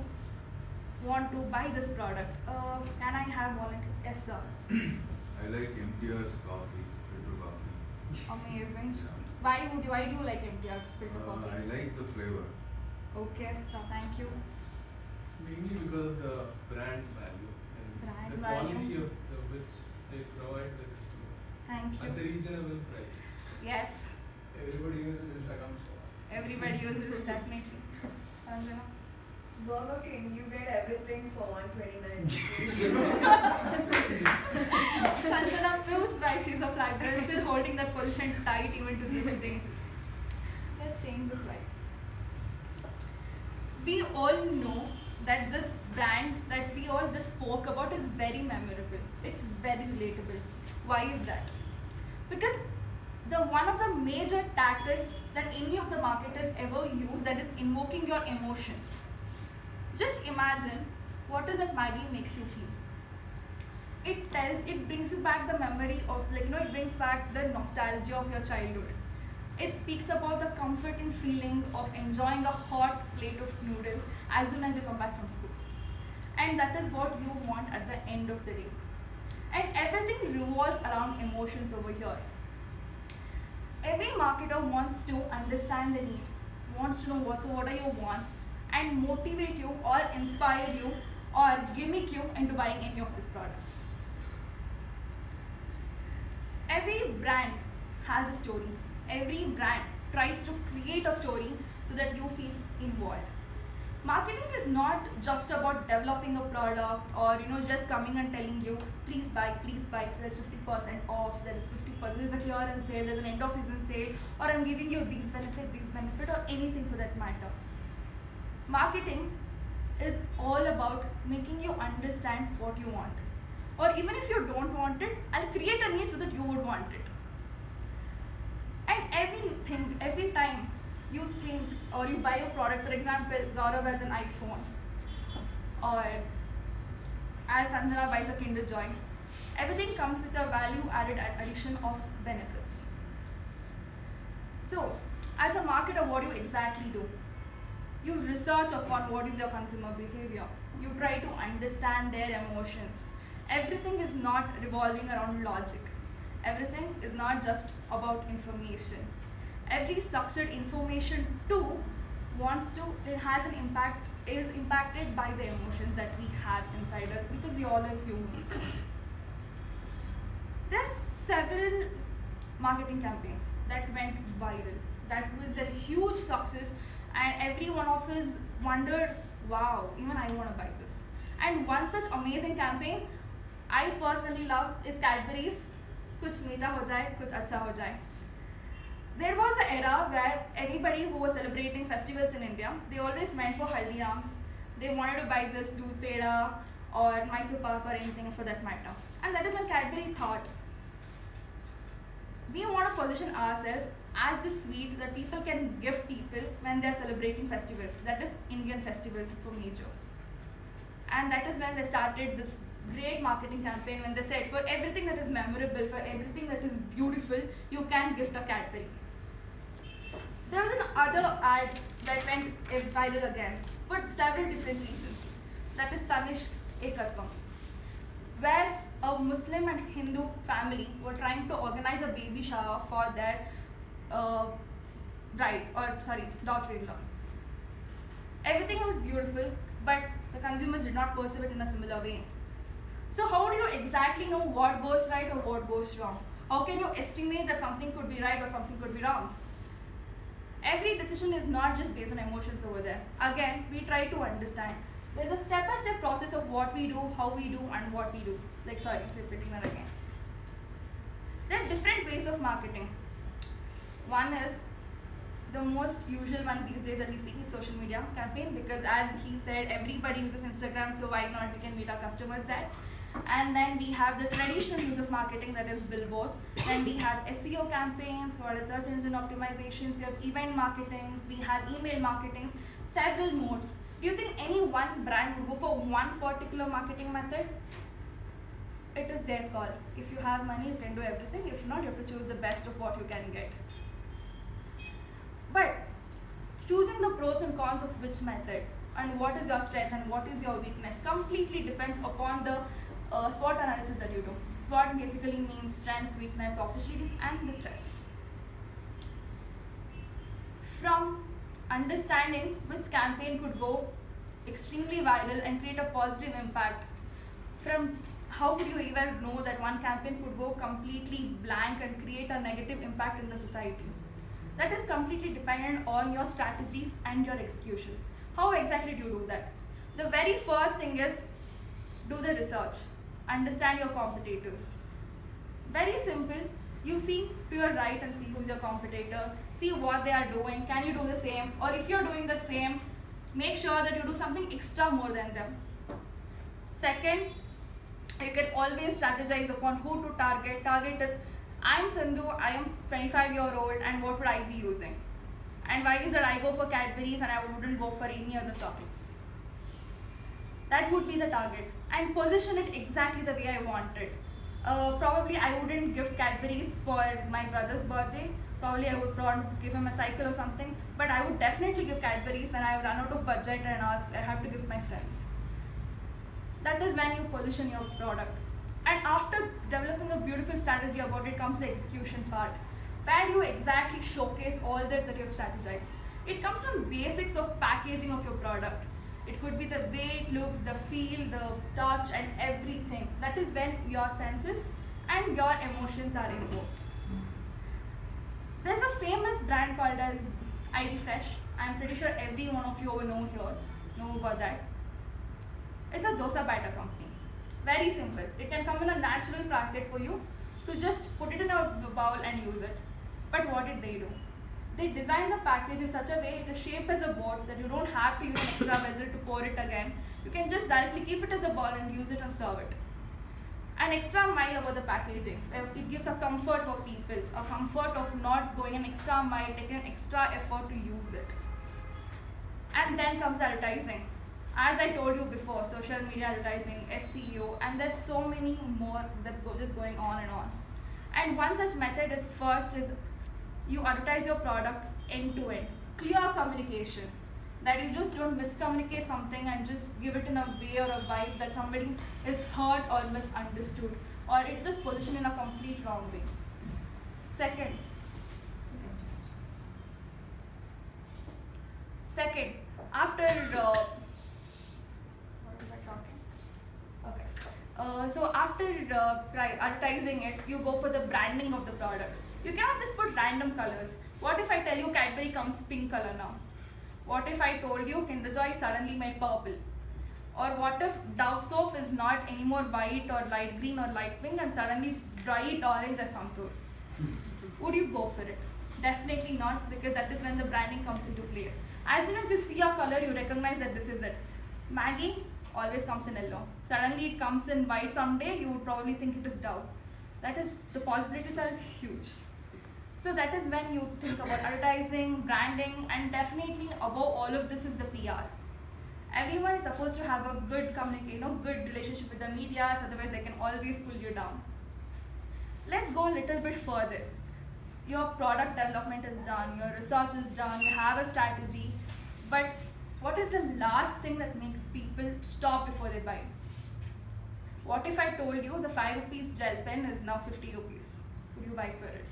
want to buy this product? Can I have volunteers? Yes, sir. I like MTR's coffee, filter coffee. Amazing. Why do you like MTR's filter coffee? I like the flavor. Okay, so thank you. It's mainly because of the brand value and Brand the value. quality of the which they provide the customer. Thank you. At the reasonable price. Yes. Everybody uses Instagram. Everybody uses it, definitely. Sanjana? Burger King, you get everything for $129. Sanjana proves like she's a flag bearer, still holding that position tight even to this day. Let's change the slide. We all know that this brand that we all just spoke about is very memorable. It's very relatable. Why is that? Because one of the major tactics that any of the marketers ever use, that is invoking your emotions. Just imagine what is that Maggie makes you feel. It brings you back the memory of, it brings back the nostalgia of your childhood. It speaks about the comforting feeling of enjoying a hot plate of noodles as soon as you come back from school. And that is what you want at the end of the day. And everything revolves around emotions over here. Every marketer wants to understand the need, wants to know what are your wants, and motivate you or inspire you or gimmick you into buying any of these products. Every brand has a story. Every brand tries to create a story so that you feel involved. Marketing is not just about developing a product or just coming and telling you, please buy, there's 50% off, there is 50%, there's a clearance sale, there's an end of season sale, or I'm giving you these benefit, or anything for that matter. Marketing is all about making you understand what you want. Or even if you don't want it, I'll create a need so that you would want it. And every time you think or you buy a product, for example, Gaurav has an iPhone, or as Sanjana buys a Kinder Joy. Everything comes with a value added addition of benefits. So, as a marketer, what do you exactly do? You research upon what is your consumer behavior. You try to understand their emotions. Everything is not revolving around logic. Everything is not just about information. Every structured information too it has an impact, is impacted by the emotions that we have inside us because we all are humans. There's several marketing campaigns that went viral. That was a huge success and every one of us wondered, wow, even I want to buy this. And one such amazing campaign I personally love is Cadbury's Kuch Meeta Ho Jaye, Kuch Acha Ho Jaye. There was an era where anybody who was celebrating festivals in India, they always went for Haldirams. They wanted to buy this Doodh Peda or Mysore Pak or anything for that matter. And that is when Cadbury thought, we want to position ourselves as the sweet that people can gift people when they are celebrating festivals. That is Indian festivals for major. And that is when they started this great marketing campaign when they said for everything that is memorable, for everything that is beautiful, you can gift a Cadbury. There was another ad that went viral again for several different reasons. That is Tanishq's Ekatvam, where a Muslim and Hindu family were trying to organize a baby shower for their daughter-in-law. Everything was beautiful, but the consumers did not perceive it in a similar way. So how do you exactly know what goes right or what goes wrong? How can you estimate that something could be right or something could be wrong? Every decision is not just based on emotions over there. Again, we try to understand. There's a step-by-step process of what we do, how we do, and what we do. Repeating that again. There are different ways of marketing. One is the most usual one these days that we see is social media campaign, because as he said, everybody uses Instagram, so why not we can meet our customers there. And then we have the traditional use of marketing, that is billboards. Then we have SEO campaigns, what is search engine optimizations, we have event marketings, we have email marketings, several modes. Do you think any one brand would go for one particular marketing method? It is their call. If you have money, you can do everything. If not, you have to choose the best of what you can get. But choosing the pros and cons of which method and what is your strength and what is your weakness completely depends upon the SWOT analysis that you do. SWOT basically means strength, weakness, opportunities, and the threats. From understanding which campaign could go extremely viral and create a positive impact, from how could you even know that one campaign could go completely blank and create a negative impact in the society? That is completely dependent on your strategies and your executions. How exactly do you do that? The very first thing is do the research. Understand your competitors. Very simple. You see to your right and see who's your competitor. See what they are doing. Can you do the same? Or if you're doing the same, make sure that you do something extra more than them. Second, you can always strategize upon who to target. Target is, I'm Sindhu, I am 25-year-old, and what would I be using? And why is that I go for Cadbury's and I wouldn't go for any other chocolates? That would be the target. And position it exactly the way I want it. Probably I wouldn't give Cadbury's for my brother's birthday. Probably I would give him a cycle or something. But I would definitely give Cadbury's when I run out of budget and I have to give my friends. That is when you position your product. And after developing a beautiful strategy about it comes the execution part. Where do you exactly showcase all that you have strategized? It comes from basics of packaging of your product. It could be the way it looks, the feel, the touch, and everything. That is when your senses and your emotions are invoked. There's a famous brand called as ID Fresh. I'm pretty sure every one of you know about that. It's a dosa batter company. Very simple. It can come in a natural packet for you to just put it in a bowl and use it. But what did they do? They designed the package in such a way it is shaped as a board that you don't have to use an extra vessel to pour it again. You can just directly keep it as a bowl and use it and serve it. An extra mile about the packaging. It gives a comfort for people, a comfort of not going an extra mile, taking an extra effort to use it. And then comes advertising. As I told you before, social media advertising, SEO, and there's so many more that's just going on and on. And one such method is first is you advertise your product end to end. Clear communication. That you just don't miscommunicate something and just give it in a way or a vibe that somebody is hurt or misunderstood, or it's just positioned in a complete wrong way. Second, after what was I talking? Okay. So after advertising it, you go for the branding of the product. You cannot just put random colors. What if I tell you Cadbury comes pink color now? What if I told you Kinder Joy suddenly made purple? Or what if Dove soap is not anymore white or light green or light pink and suddenly it's bright orange or something? Would you go for it? Definitely not, because that is when the branding comes into place. As soon as you see a color, you recognize that this is it. Maggie always comes in yellow. Suddenly it comes in white someday, you would probably think it is Dove. That is, the possibilities are huge. So that is when you think about advertising, branding, and definitely above all of this is the PR. Everyone is supposed to have a good good relationship with the media, otherwise they can always pull you down. Let's go a little bit further. Your product development is done, your research is done, you have a strategy, but what is the last thing that makes people stop before they buy? What if I told you the 5 rupees gel pen is now 50 rupees? Would you buy for it?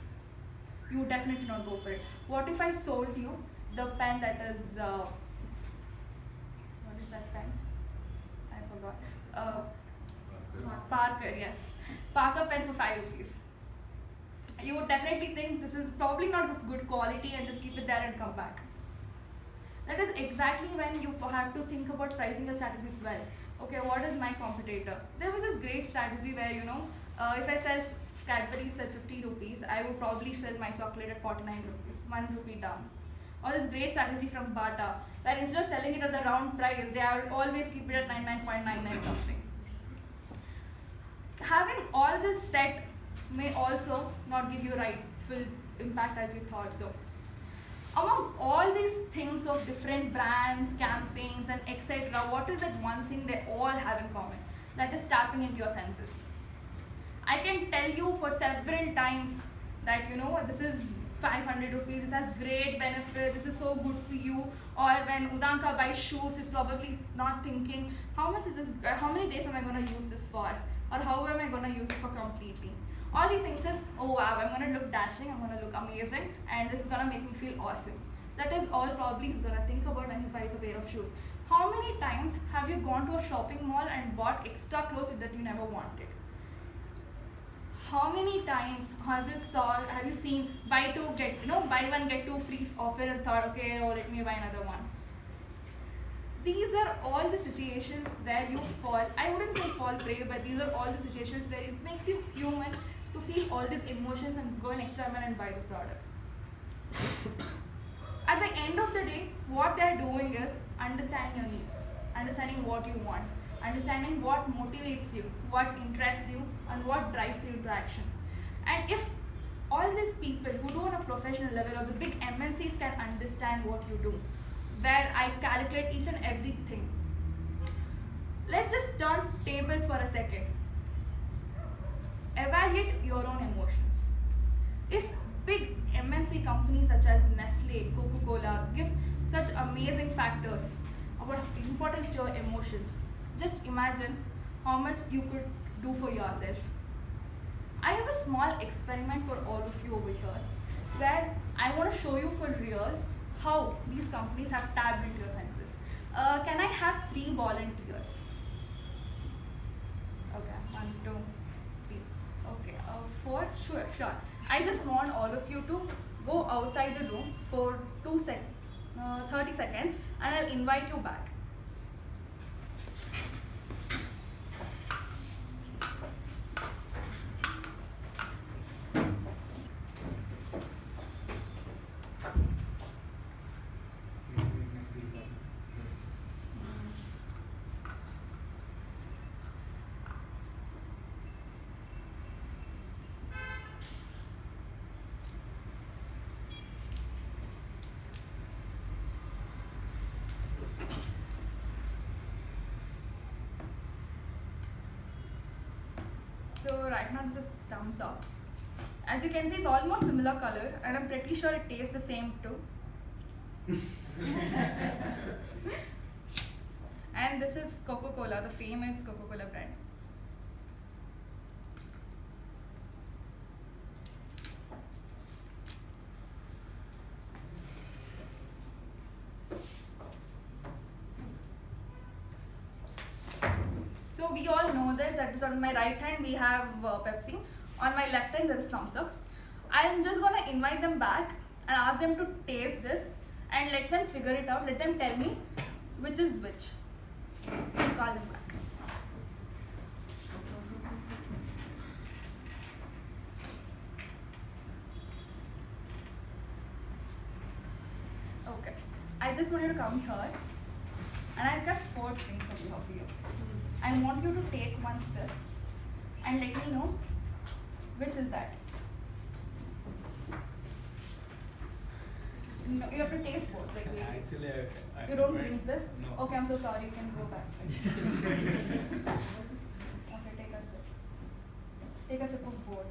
You would definitely not go for it. What if I sold you the pen that is, what is that pen? I forgot. Parker, yes. Parker pen for 5 rupees. You would definitely think this is probably not of good quality and just keep it there and come back. That is exactly when you have to think about pricing your strategies well. Okay, what is my competitor? There was this great strategy where, if I sell Cadbury sell 50 rupees, I would probably sell my chocolate at 49 rupees, 1 rupee down. Or this great strategy from Bata, where instead of selling it at the round price, they will always keep it at 99.99 something. Having all this set may also not give you rightful impact as you thought so. Among all these things of different brands, campaigns, and etc., what is that one thing they all have in common? That is tapping into your senses. I can tell you for several times that this is 500 rupees, this has great benefit, this is so good for you. Or when Udanka buys shoes, he's probably not thinking, how much is this, how many days am I going to use this for? Or how am I going to use it for completely? All he thinks is, oh wow, I'm going to look dashing, I'm going to look amazing, and this is going to make me feel awesome. That is all probably he's going to think about when he buys a pair of shoes. How many times have you gone to a shopping mall and bought extra clothes that you never wanted? How many times have you seen buy one get two free offer and thought, okay, oh, let me buy another one? These are all the situations where you fall, I wouldn't say fall prey, but these are all the situations where it makes you human to feel all these emotions and go an extra mile and buy the product. At the end of the day, what they're doing is understanding your needs, understanding what you want, understanding what motivates you, what interests you, and what drives you into action. And if all these people who do on a professional level or the big MNCs can understand what you do, where I calculate each and everything. Let's just turn tables for a second. Evaluate your own emotions. If big MNC companies such as Nestle, Coca-Cola give such amazing factors about importance to your emotions, just imagine how much you could do for yourself. I have a small experiment for all of you over here, where I want to show you for real how these companies have tapped into your senses. Can I have 3 volunteers? Okay, 1, 2, 3. Okay, 4, sure. I just want all of you to go outside the room for 30 seconds, and I'll invite you back. So right now this is thumbs up. As you can see, it's almost similar color, and I'm pretty sure it tastes the same too. And this is Coca-Cola, the famous Coca-Cola brand. So we all know that is on my right hand we have Pepsi, on my left hand there is thumbs up. I'm just gonna invite them back and ask them to taste this and let them figure it out, let them tell me which is which. Call them back. Okay, I just want you to come here and I've got 4 drinks for you. I want you to take one sip and let me know which is that. No, you have to taste both. Like, wait. Actually, I you don't went- drink this? No. Okay, I'm so sorry. You can go back. Okay, take a sip. Take a sip of both.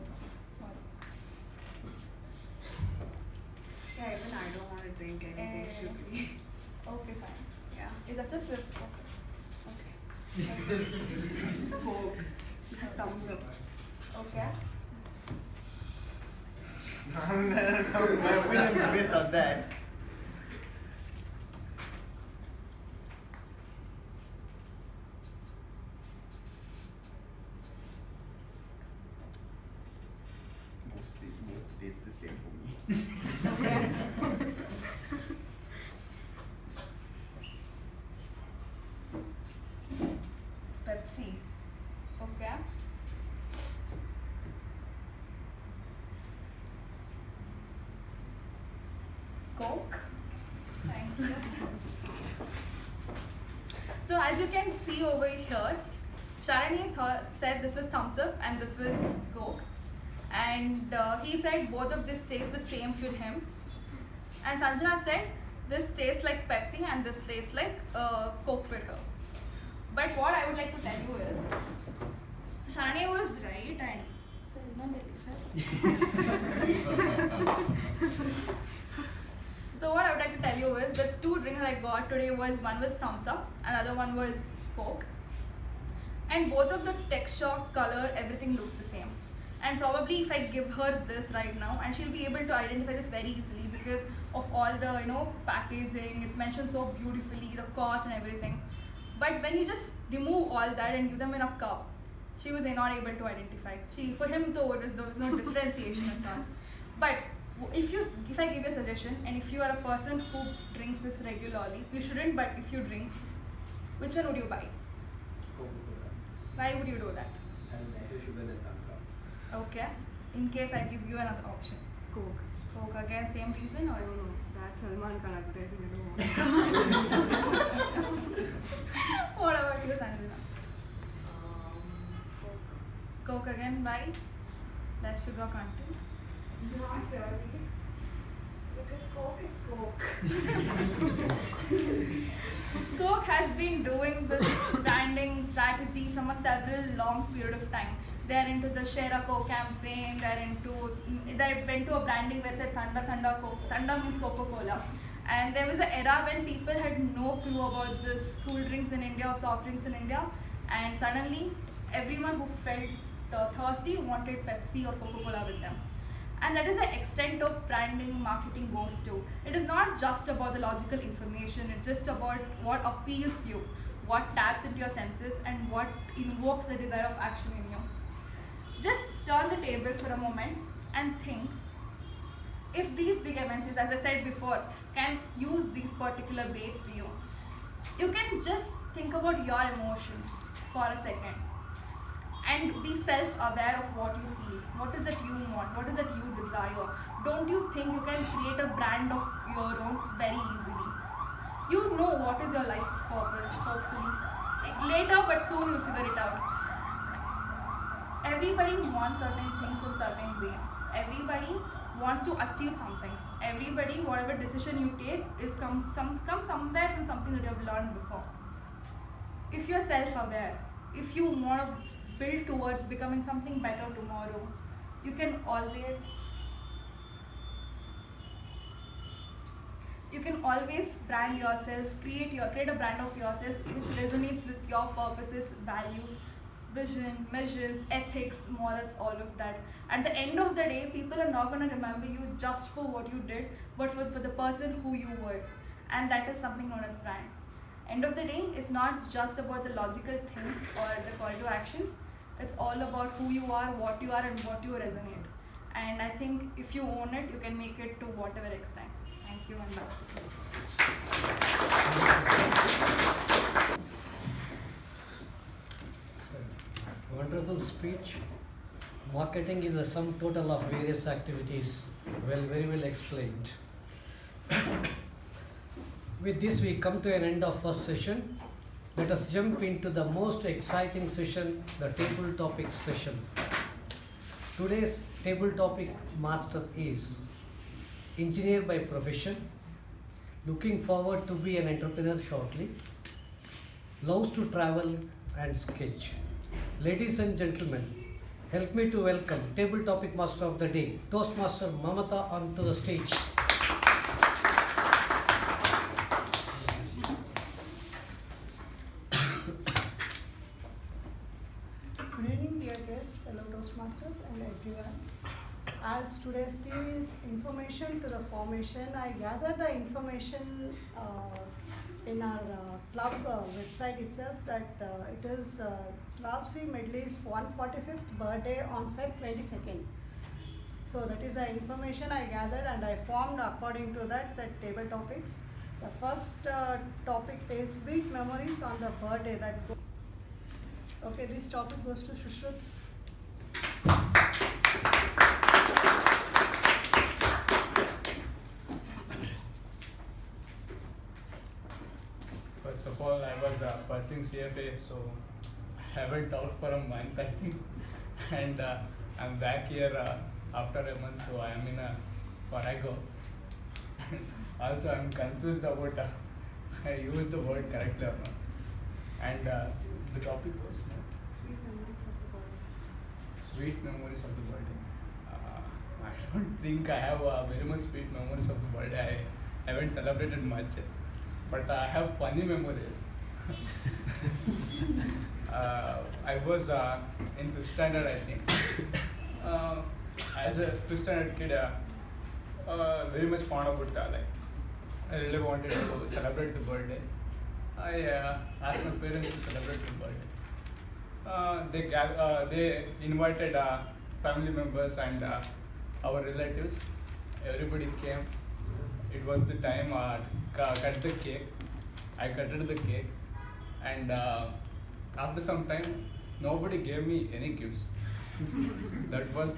Yeah, even I don't want to drink anything sugary. Okay, fine. Yeah. Is that a sip? Okay. This is Coke. This is thumbs up. Okay. No, my opinion is based on that. Both taste the same for me. Okay. Pepsi. Okay. Coke. Thank you. So as you can see over here, Sharanye said this was thumbs up and this was Coke. And he said both of this taste the same for him. And Sanjana said this tastes like Pepsi and this tastes like Coke for her. But what I would like to tell you is, Sharanye was right and so what I would like to tell you is the 2 drinks that I got today was one was thumbs up, another one was Coke. And both of the texture, color, everything looks the same. And probably if I give her this right now, and she'll be able to identify this very easily because of all the packaging, it's mentioned so beautifully, the cost and everything. But when you just remove all that and give them in a cup, she was not able to identify. For him though, there was no differentiation at all. But if I give you a suggestion, and if you are a person who drinks this regularly, you shouldn't, but if you drink, which one would you buy? Coca-Cola. Why would you do that? And lighter sugar than thumbs up. Okay. In case I give you another option. Coke. Coke again, same reason or? No. That's Salman Khan advertising. I don't want. What about you, Sanjana? Coke. Coke again, why? Less sugar content? Not really. Because Coke is Coke. Coke has been doing this branding strategy from a several long period of time. They're into the Share a Coke campaign, they went to a branding where it said Thanda Coke. Thanda means Coca-Cola. And there was an era when people had no clue about this cool drinks in India or soft drinks in India. And suddenly, everyone who felt thirsty wanted Pepsi or Coca-Cola with them. And that is the extent of branding, marketing goes to. It is not just about the logical information, it's just about what appeals you, what taps into your senses, and what invokes the desire of action in you. Just turn the tables for a moment and think, if these big MNCs, as I said before, can use these particular baits for you, you can just think about your emotions for a second and be self-aware of what you feel. What is it you want? What is it you desire? Don't you think you can create a brand of your own very easily? You know what is your life's purpose, hopefully. Later, but soon you'll figure it out. Everybody wants certain things in certain way. Everybody wants to achieve something. Everybody, whatever decision you take, comes somewhere from something that you have learned before. If you're self-aware, if you want to build towards becoming something better tomorrow, you can always brand yourself, create a brand of yourself which resonates with your purposes, values, vision, measures, ethics, morals, all of that. At the end of the day, people are not going to remember you just for what you did, but for the person who you were. And that is something known as brand. End of the day, it's not just about the logical things or the call to actions. It's all about who you are, what you are, and what you resonate. And I think if you own it, you can make it to whatever extent. Thank you and bye. Wonderful speech. Marketing is a sum total of various activities. Well, very well explained. With this, we come to an end of first session. Let us jump into the most exciting session, the table topic session. Today's table topic master is engineer by profession, looking forward to be an entrepreneur shortly, loves to travel and sketch. Ladies and gentlemen, help me to welcome table topic master of the day, Toastmaster Mamatha, onto the stage. Good evening, dear guests, fellow Toastmasters, and everyone. As today's theme is information to the formation, I gathered the information in our club website itself that it is Ravsi Medley's 145th birthday on Feb 22nd. So that is the information I gathered, and I formed according to that table topics. The first topic is sweet memories on the birthday that go. Okay, this topic goes to Sushruth. First of all, I was pursuing CFA, so I haven't talked for a month, I think. And I'm back here after a month, so I am in Farrago. Also, I'm confused about I used the word correctly or not. And the topic was Sweet memories of the birthday. sweet memories of the birthday. I don't think I have very much sweet memories of the birthday. I haven't celebrated much, but I have funny memories. I was in 5th standard, I think. As a 5th standard kid, very much fond of it. I really wanted to celebrate the birthday. I asked my parents to celebrate the birthday. They invited family members and our relatives. Everybody came. It was the time cut the cake. I cutted the cake, and after some time, nobody gave me any gifts. That was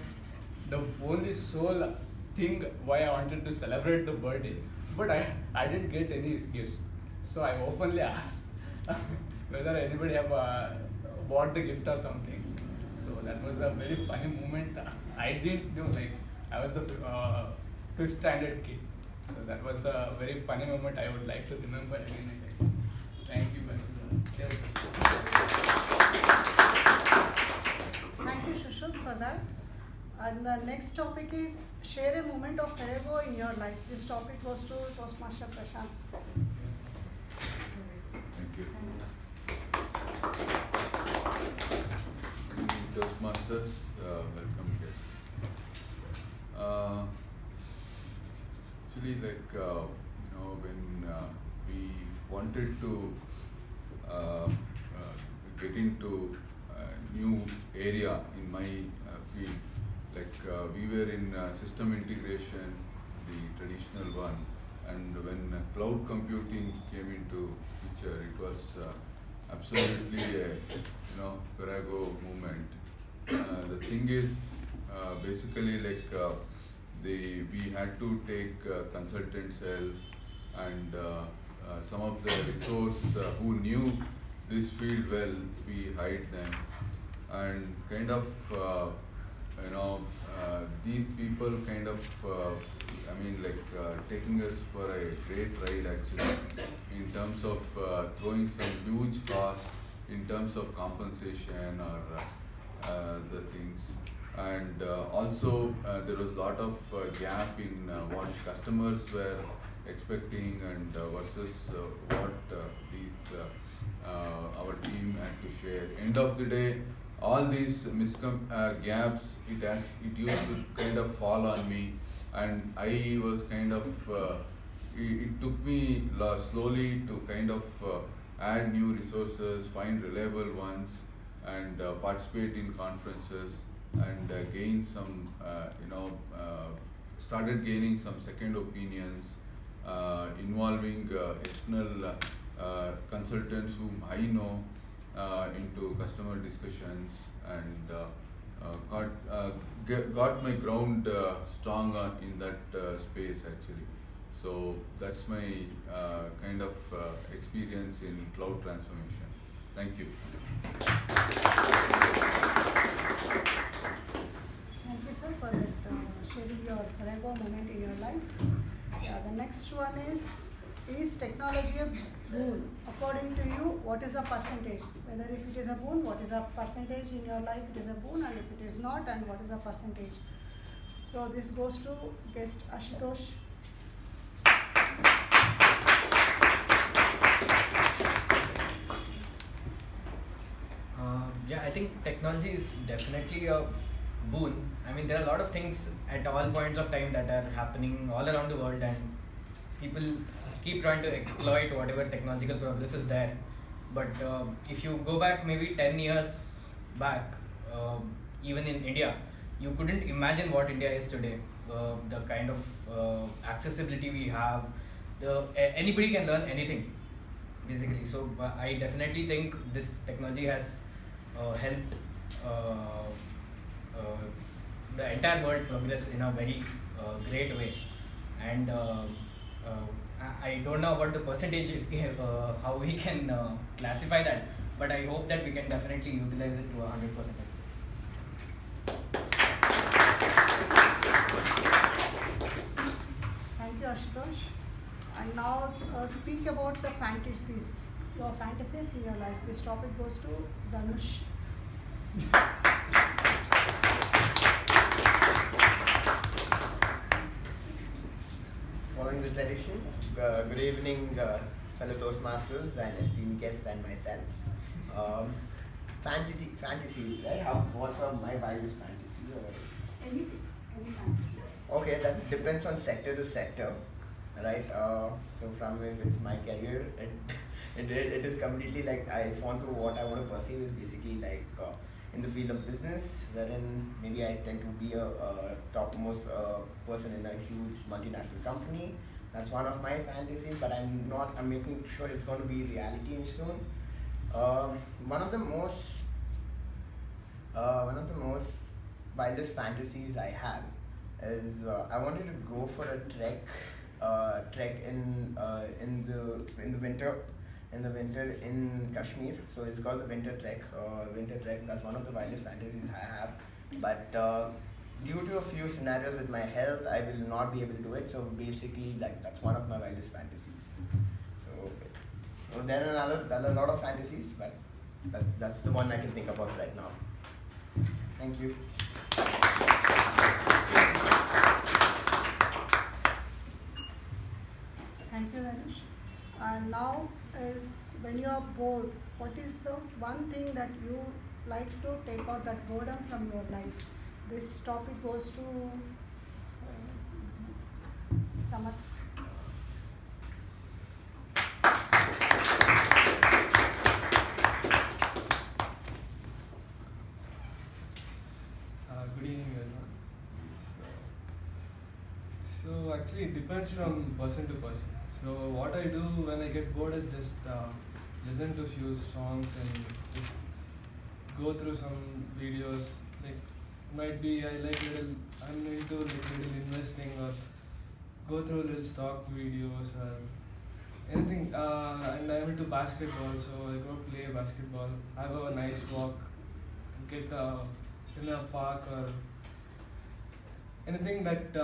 the only sole thing why I wanted to celebrate the birthday. But I didn't get any gifts. So I openly asked whether anybody have bought the gift or something. So that was a very funny moment. I didn't know, I was the 5th standard kid. So that was the very funny moment I would like to remember again and again. Thank you very much. Thank you, Sushruth, for that. And the next topic is share a moment of Farrago in your life. This topic goes to Toastmaster Prashant. Thank you. Toastmasters, welcome guests. Actually, when we wanted to get into a new area in my field, we were in system integration, the traditional one, and when cloud computing came into picture, it was absolutely a Farrago movement. The thing is, basically, we had to take consultants' help, and some of the resource who knew this field well, we hired them, and kind of these people kind of taking us for a great ride actually, in terms of throwing some huge cost in terms of compensation or the things. And also there was a lot of gap in what customers were expecting and versus what these our team had to share. End of the day, all these gaps, it used to kind of fall on me, and I was kind of it took me slowly to kind of add new resources, find reliable ones, and participate in conferences, and gain some started gaining some second opinions, involving external consultants whom I know into customer discussions, and got my ground strong in that space actually. So that's my kind of experience in cloud transformation. Thank you. Thank you, sir, for that, sharing your forever moment in your life. Yeah, the next one is technology a boon? According to you, what is a percentage? Whether if it is a boon, what is a percentage in your life it is a boon, and if it is not, and what is a percentage? So this goes to guest Ashutosh. Yeah, I think technology is definitely a boon. I mean, there are a lot of things at all points of time that are happening all around the world, and people keep trying to exploit whatever technological progress is there. But if you go back maybe 10 years back, even in India, you couldn't imagine what India is today. The kind of accessibility we have, anybody can learn anything, basically. So I definitely think this technology has helped the entire world progress in a very great way. And I don't know about the percentage, how we can classify that, but I hope that we can definitely utilize it to 100%. Thank you, Ashutosh. And now speak about the fantasies, your fantasies in your life. This topic goes to Dhanush. Following the tradition, good evening, fellow Toastmasters and esteemed guests and myself. Fantasies, right? What's my wildest fantasy? Or Anything, any fantasies. okay, that depends on sector to sector, right? So from if it's my career, it is completely like it's what I want to perceive is basically like in the field of business, wherein maybe I tend to be a topmost person in a huge multinational company. That's one of my fantasies, but I'm making sure it's going to be reality soon. One of the most wildest fantasies I have is I wanted to go for a trek in the winter in Kashmir. So it's called the winter trek. That's one of the wildest fantasies I have. But due to a few scenarios with my health, I will not be able to do it. So basically, like that's one of my wildest fantasies. So then there are a lot of fantasies, but that's the one I can think about right now. Thank you. Thank you, Dhanush. And now is when you are bored, what is the one thing that you like to take out that boredom from your life? This topic goes to Samarth. Good evening, everyone. So actually it depends from person to person. So what I do when I get bored is just listen to few songs and just go through some videos. Like might be I'm into little investing, or go through little stock videos or anything. And I'm into basketball, so I go play basketball, have a nice walk, get in a park or anything that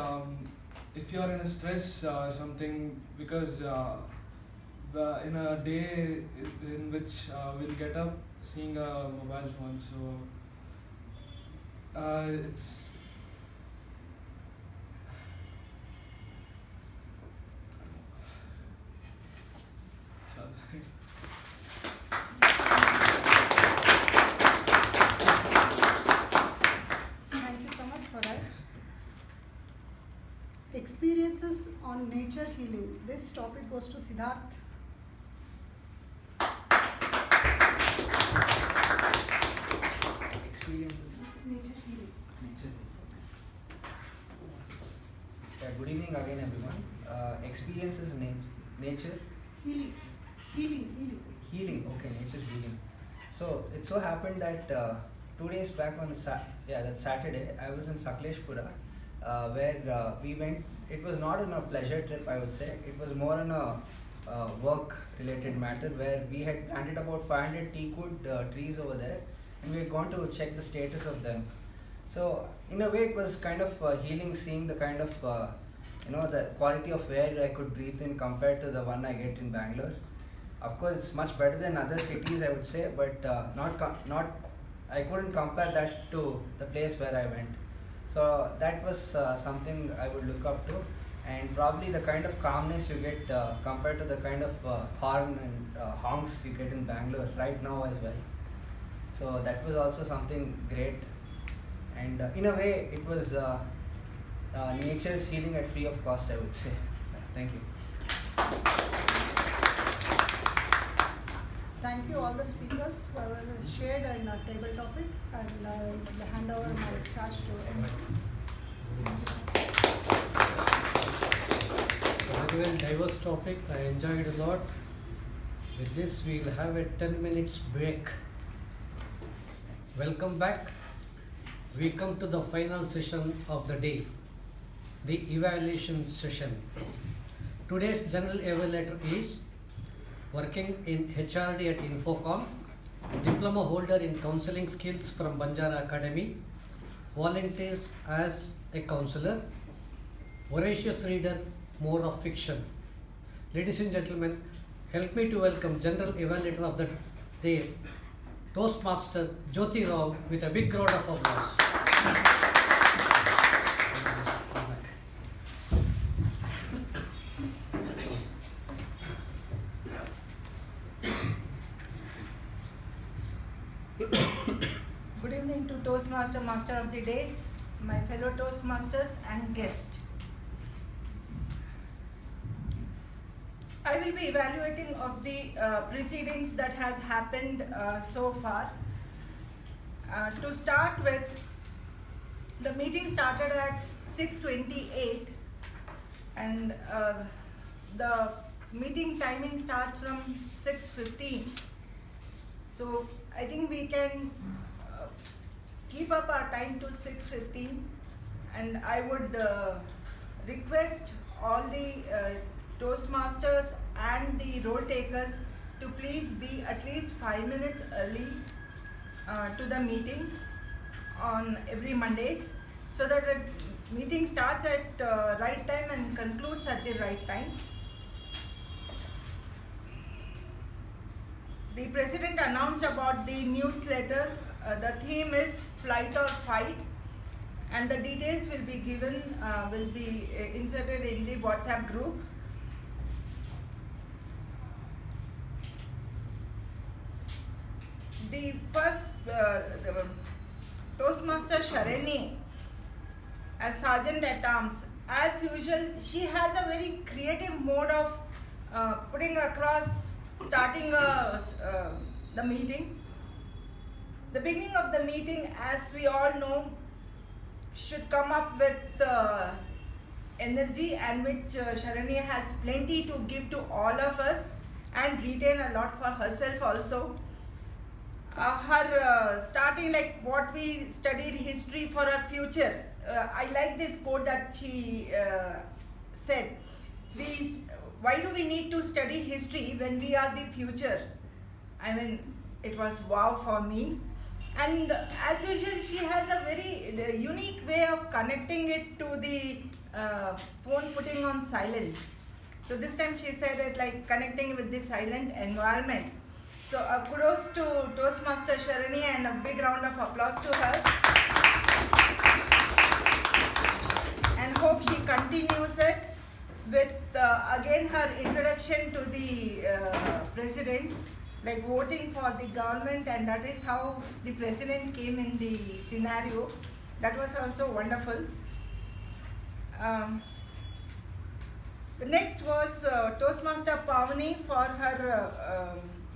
if you're in a stress or something, because in a day in which we'll get up seeing a mobile phone, so It's Thank you so much for that. Experiences on nature healing. This topic goes to Siddharth. Experiences. Nature healing. Nature. Yeah, good evening again, everyone. Experiences nature. Healing. Healing. Healing. Okay, nature healing. So it so happened that 2 days back on that Saturday, I was in Sakleshpura, where we went. It was not on a pleasure trip, I would say. It was more on a work-related matter, where we had planted about 500 teakwood trees over there, and we had gone to check the status of them. So in a way, it was kind of healing, seeing the kind of the quality of air I could breathe in compared to the one I get in Bangalore. Of course, it's much better than other cities, I would say, but I couldn't compare that to the place where I went. So that was something I would look up to, and probably the kind of calmness you get compared to the kind of horn and honks you get in Bangalore right now as well. So that was also something great, and in a way it was nature's healing at free of cost, I would say. Thank you. Thank you all the speakers who have shared in a table topic, and I hand over my charge to Very well, diverse topic. I enjoyed a lot. With this, we'll have a 10 minutes break. Welcome back. We come to the final session of the day, the evaluation session. Today's general evaluator is working in HRD at Infocom, diploma holder in counseling skills from Banjara Academy, volunteers as a counselor, voracious reader, more of fiction. Ladies and gentlemen, help me to welcome general evaluator of the day, Toastmaster Jyothi with a big round of applause. Good evening to Toastmaster Master of the Day, my fellow Toastmasters and guests. I will be evaluating of the proceedings that has happened so far. To start with, the meeting started at 6:28 and the meeting timing starts from 6:15. So I think we can keep up our time to 6:15, and I would request all the Toastmasters and the role takers to please be at least 5 minutes early to the meeting on every Mondays, so that the meeting starts at right time and concludes at the right time. The President announced about the newsletter. The theme is Flight or Fight, and the details will be given, will be inserted in the WhatsApp group. The first, the Toastmaster Sharanye, as Sergeant at Arms, as usual, she has a very creative mode of putting across, starting the meeting. The beginning of the meeting, as we all know, should come up with energy, and which Sharanye has plenty to give to all of us and retain a lot for herself also. Her starting like what we studied history for our future. I like this quote that she said. Why do we need to study history when we are the future? I mean, it was wow for me. And as usual, she has a very unique way of connecting it to the phone putting on silence. So this time she said it like connecting with the silent environment. So kudos to Toastmaster Sharanye and a big round of applause to her. hope she continues it with again her introduction to the president, like voting for the government, and that is how the president came in the scenario. That was also wonderful. The next was Toastmaster Pavani for her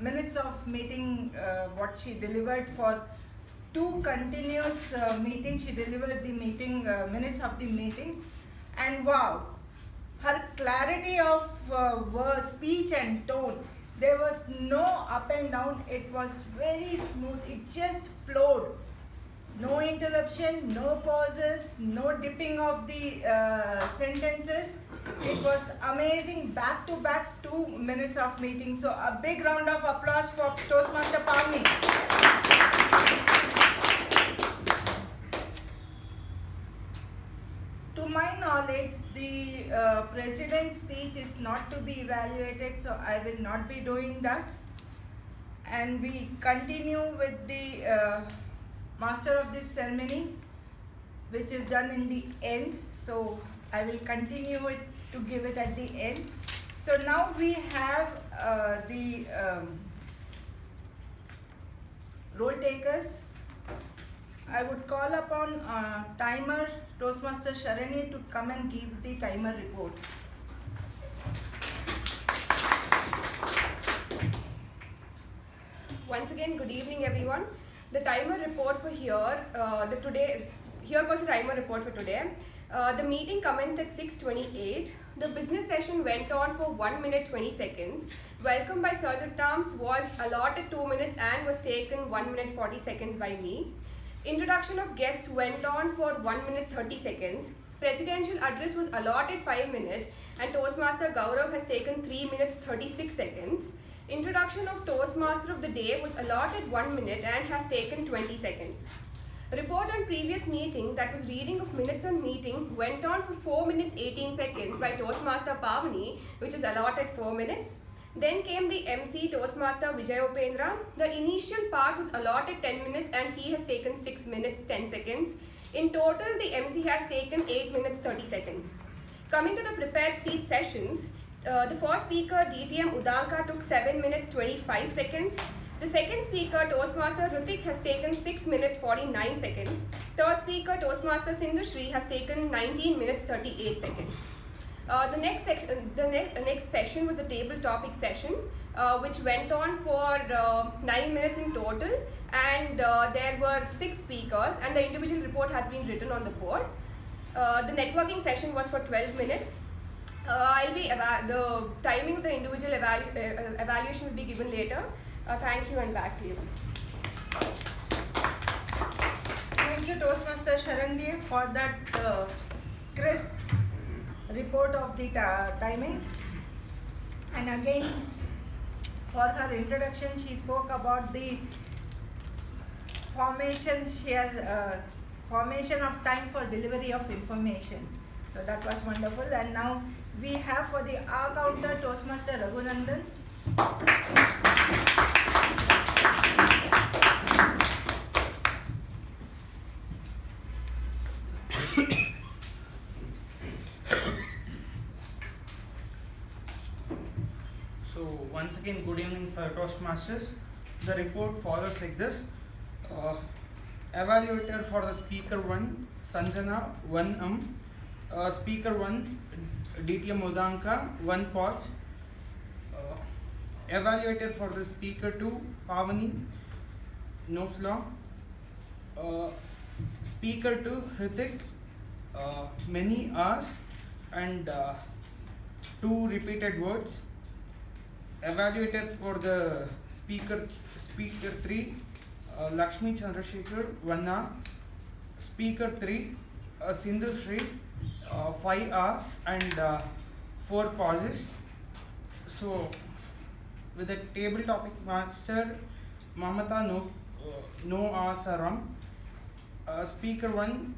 minutes of meeting, what she delivered for 2 continuous meetings. She delivered the meeting minutes of the meeting, and wow, her clarity of speech and tone. There was no up and down. It was very smooth. It just flowed. No interruption, no pauses, no dipping of the sentences. It was amazing, back to back 2 minutes of meeting. So a big round of applause for Toastmaster Pavani. To my knowledge, the president's speech is not to be evaluated, so I will not be doing that. And we continue with the master of this ceremony, which is done in the end. So I will continue it to give it at the end. So now we have the roll takers. I would call upon timer Toastmaster Sharanye to come and give the timer report. Once again, good evening everyone. The timer report for here, here goes the timer report for today. The meeting commenced at 6:28. The business session went on for 1 minute 20 seconds. Welcome by Sir Terms was allotted 2 minutes and was taken 1 minute 40 seconds by me. Introduction of guests went on for 1 minute 30 seconds. Presidential address was allotted 5 minutes and Toastmaster Gaurav has taken 3 minutes 36 seconds. Introduction of Toastmaster of the day was allotted 1 minute and has taken 20 seconds. Report on previous meeting, that was reading of minutes on meeting, went on for 4 minutes 18 seconds by Toastmaster Pavani, which was allotted 4 minutes. Then came the MC Toastmaster Vijay Upendra. The initial part was allotted 10 minutes and he has taken 6 minutes 10 seconds. In total, the MC has taken 8 minutes 30 seconds. Coming to the prepared speech sessions, the first speaker DTM Udanka took 7 minutes 25 seconds. The second speaker Toastmaster Hrithik has taken 6 minutes 49 seconds. Third speaker Toastmaster Sindhushree has taken 19 minutes 38 seconds. The next session was the table topic session, which went on for 9 minutes in total, and there were 6 speakers, and the individual report has been written on the board. The networking session was for 12 minutes. The timing of the individual evaluation will be given later. Thank you, and back to you. Thank you, Toastmaster Sharanye, for that crisp report of the timing. And again, for her introduction, she spoke about the formation. She has formation of time for delivery of information. So that was wonderful. And now we have for the R counter Toastmaster Raghunandana. So once again, good evening for Toastmasters. The report follows like this. Evaluator for the speaker 1, Sanjana 1 speaker 1, DTM Udanka 1 pause. Evaluator for the speaker 2, Pavani, no flaw. Speaker 2, Hrithik, many hours and 2 repeated words. Evaluator for the speaker 3, Lakshmi Chandrasekhar 1 hour. Speaker 3, Sindhushree, 5 hours and 4 pauses. So with the table topic master, Mamatha, no hours are wrong. Speaker 1,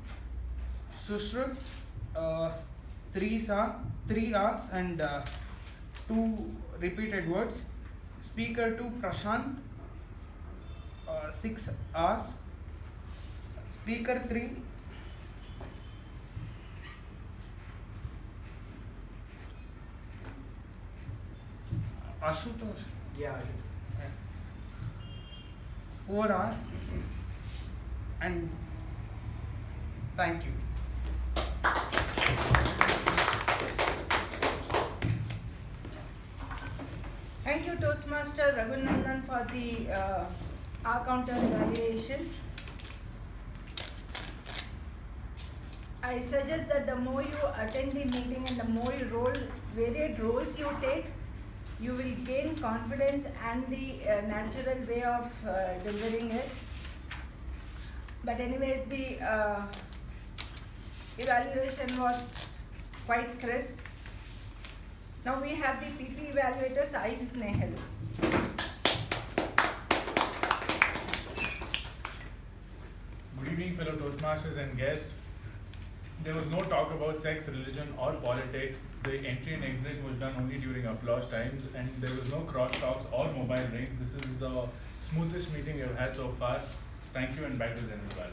Sushruth, 3 hours and 2 repeated words. Speaker 2, Prashant, 6 hours. Speaker 3, Ashutosh. Yeah. 4 hours. And thank you. Thank you, Toastmaster Raghunandana, for the R counters evaluation. I suggest that the more you attend the meeting and the more you varied roles you take, you will gain confidence and the natural way of delivering it. But anyways, the evaluation was quite crisp. Now we have the PP evaluators, I, Snehal. Good evening, fellow Toastmasters and guests. There was no talk about sex, religion, or politics. The entry and exit was done only during applause times, and there was no cross-talks or mobile rings. This is the smoothest meeting we have had so far. Thank you, and back to General Bal.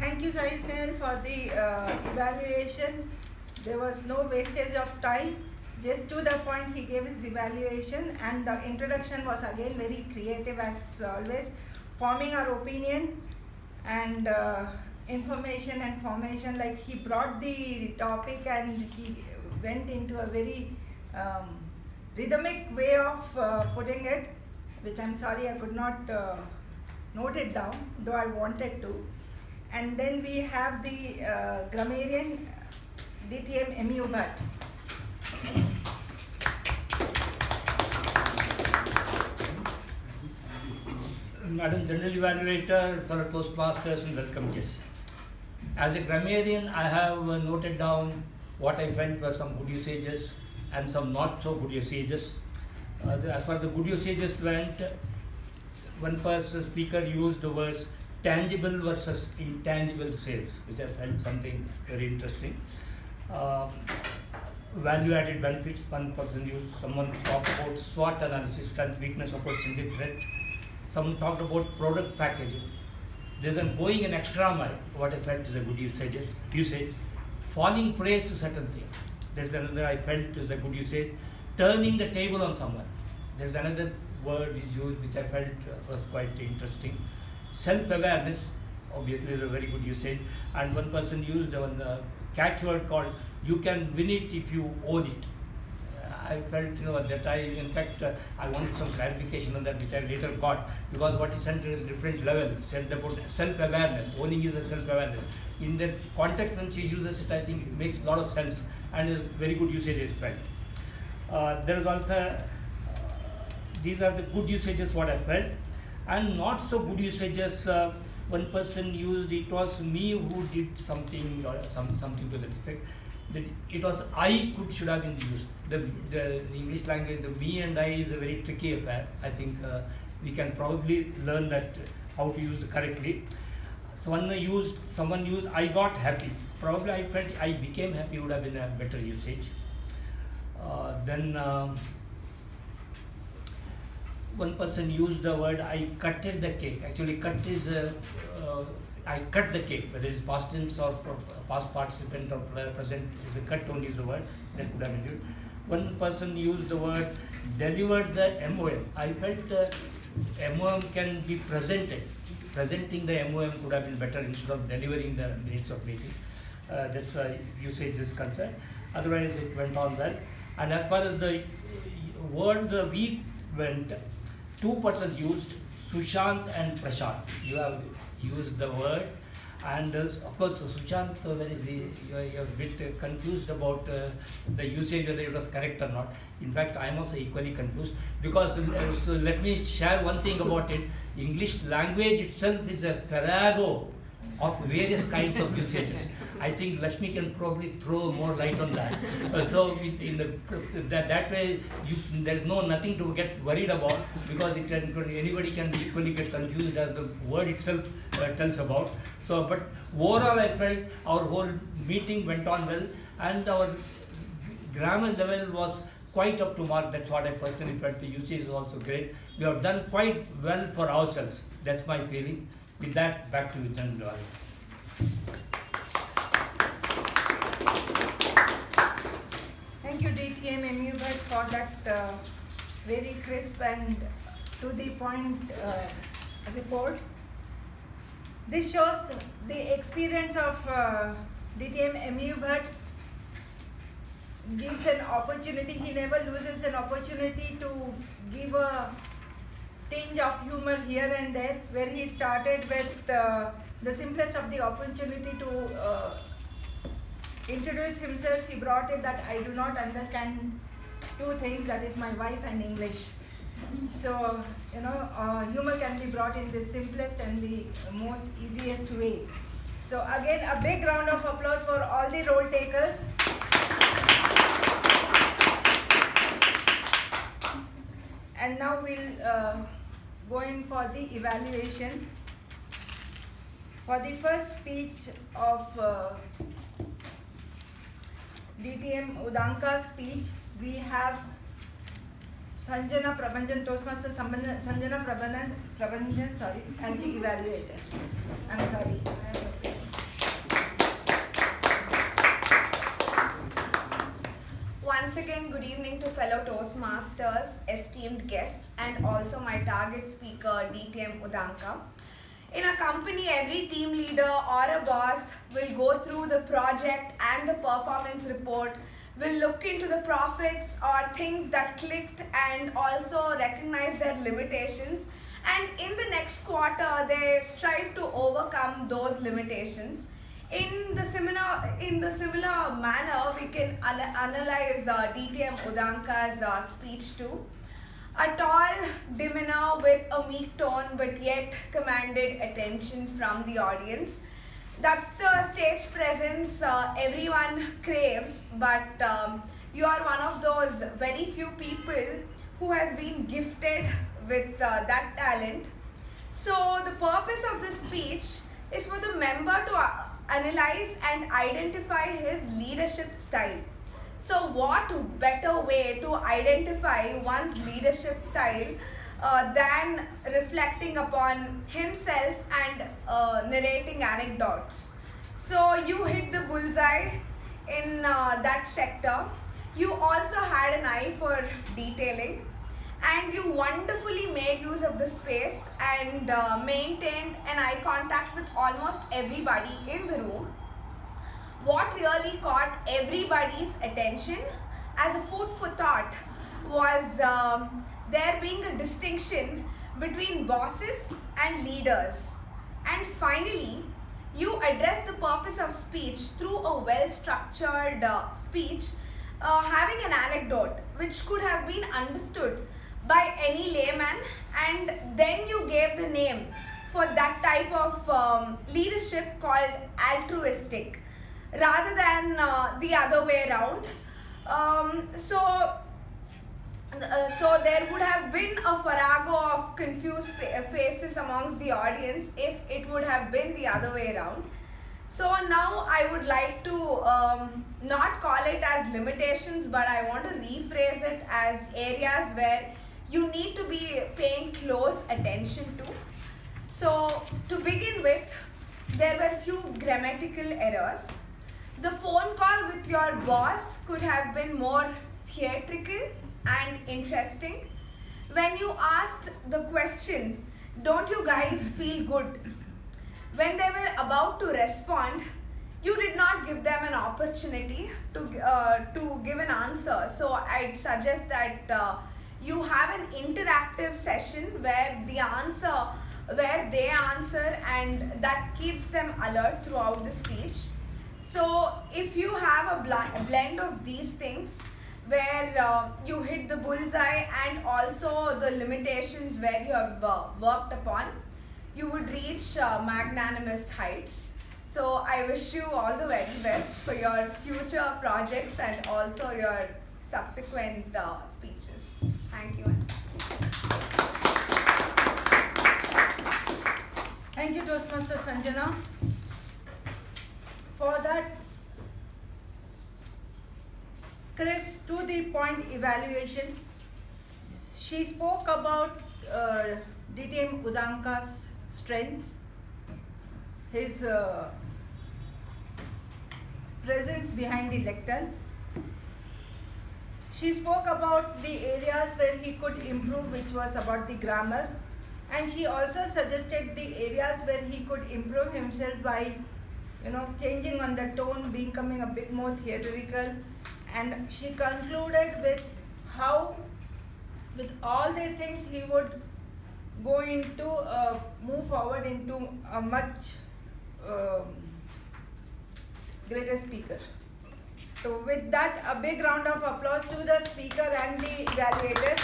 Thank you, Snehal, for the evaluation. There was no wastage of time. Just to the point, he gave his evaluation, and the introduction was again very creative as always, forming our opinion and information and formation. Like, he brought the topic and he went into a very rhythmic way of putting it, which I'm sorry I could not note it down, though I wanted to. And then we have the Grammarian DTM U Bhat. Madam General Evaluator, fellow Toastmasters, and welcome guests. As a grammarian, I have noted down what I felt were some good usages and some not so good usages. As far as the good usages went, one person speaker used the words tangible versus intangible sales, which I felt something very interesting. Value-added benefits, one person used, someone talked about SWOT analysis, strength, weakness, opportunity, threat. Someone talked about product packaging. There's going an extra mile, what I felt is a good usage. Falling praise to certain things. There's another I felt is a good usage. Turning the table on someone. There's another word is used which I felt was quite interesting. Self-awareness, obviously is a very good usage. And one person used one catchword called, you can win it if you own it. I felt, that in fact, I wanted some clarification on that, which I later got, because what he said is different level, said about self-awareness. Owning is a self-awareness. In that context, when she uses it, I think it makes a lot of sense and is very good usage as well. There is also, these are the good usages what I felt, and not so good usages. One person used, it was me who did something or something to that effect. It was I should have been used. The English language, the me and I is a very tricky affair. I think we can probably learn that how to use it correctly. Someone used I got happy. Probably I felt I became happy would have been a better usage. Then one person used the word I cutted the cake. Actually, cut is I cut the cake, whether it's past tense or past participant or present, is a cut only is the word that could have been used. One person used the word delivered the MOM. I felt MOM can be presented. Presenting the MOM could have been better instead of delivering the minutes of meeting. That's why usage is concerned. Otherwise, it went on well. And as far as the word of the week went, two persons used, Sushant and Prashant. You have used the word, and of course Sushant, he was a bit confused about the usage, whether it was correct or not. In fact, I am also equally confused, because so let me share one thing about it. English language itself is a farrago of various kinds of usages. I think Lakshmi can probably throw more light on that. So that way, there's nothing to get worried about, because anybody can equally get confused as the word itself tells about. So, but overall, I felt our whole meeting went on well, and our grammar level was quite up to mark. That's what I personally felt. The usage is also great. We have done quite well for ourselves. That's my feeling. With that, back to you, General. for that very crisp and to the point report. This shows the experience of DTM U Bhat gives an opportunity. He never loses an opportunity to give a tinge of humor here and there, where he started with the simplest of the opportunity to introduce himself. He brought it that I do not understand two things, that is my wife and English. So, humor can be brought in the simplest and the most easiest way. So again, a big round of applause for all the role takers. And now we'll go in for the evaluation. For the first speech of DTM Udanka's speech, we have Sanjana Prabhanjan, Toastmaster Sanjana Prabhanjan, sorry, as the evaluator. I'm sorry. Once again, good evening to fellow Toastmasters, esteemed guests, and also my target speaker, DTM Udanka. In a company, every team leader or a boss will go through the project and the performance report, will look into the profits or things that clicked and also recognize their limitations. And in the next quarter, they strive to overcome those limitations. In the similar manner, we can analyze DTM Udanka's speech too. A tall demeanor with a meek tone, but yet commanded attention from the audience. That's the stage presence everyone craves, but you are one of those very few people who has been gifted with that talent. So the purpose of this speech is for the member to analyze and identify his leadership style. So what better way to identify one's leadership style than reflecting upon himself and narrating anecdotes. So you hit the bullseye in that sector. You also had an eye for detailing, and you wonderfully made use of the space and maintained an eye contact with almost everybody in the room. What really caught everybody's attention as a food for thought was there being a distinction between bosses and leaders. And finally, you address the purpose of speech through a well-structured speech, having an anecdote which could have been understood by any layman, and then you gave the name for that type of leadership called altruistic, rather than the other way around. So there would have been a farrago of confused faces amongst the audience if it would have been the other way around. So now I would like to not call it as limitations, but I want to rephrase it as areas where you need to be paying close attention to. So to begin with, there were few grammatical errors. The phone call with your boss could have been more theatrical and interesting. When you asked the question, "Don't you guys feel good?" when they were about to respond, you did not give them an opportunity to give an answer. So I'd suggest that you have an interactive session where they answer, and that keeps them alert throughout the speech. So if you have a blend of these things, where you hit the bullseye and also the limitations where you have worked upon, you would reach magnanimous heights. So I wish you all the very best for your future projects and also your subsequent speeches. Thank you. Thank you, Toastmaster Sanjana, for that crisp to the point evaluation. She spoke about DTM Udanka's strengths, his presence behind the lectern. She spoke about the areas where he could improve, which was about the grammar, and she also suggested the areas where he could improve himself by, changing on the tone, becoming a bit more theatrical. And she concluded with how, with all these things, he would go into move forward into a much greater speaker. So with that, a big round of applause to the speaker and the evaluator.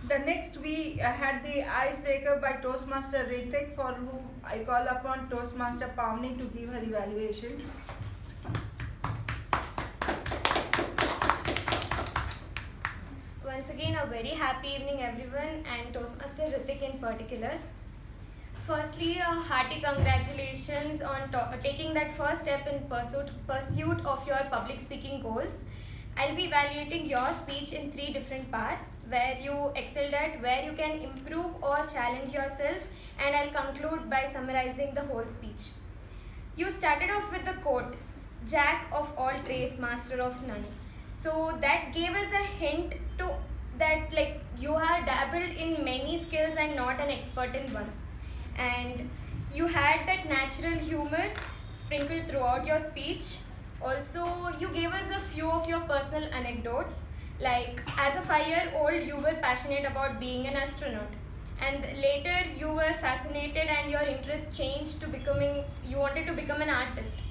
The next we had the icebreaker by Toastmaster Hrithik, for whom I call upon Toastmaster Pavani to give her evaluation. Once again, a very happy evening everyone, and Toastmaster Hrithik in particular. Firstly, a hearty congratulations on taking that first step in pursuit of your public speaking goals. I'll be evaluating your speech in 3 different parts, where you excelled at, where you can improve or challenge yourself, and I'll conclude by summarizing the whole speech. You started off with the quote, "Jack of all trades, master of none." So that gave us a hint to that, like, you have dabbled in many skills and not an expert in one. And you had that natural humor sprinkled throughout your speech. Also, you gave us a few of your personal anecdotes, like as a 5-year-old you were passionate about being an astronaut, and later you were fascinated and your interest changed to you wanted to become an artist.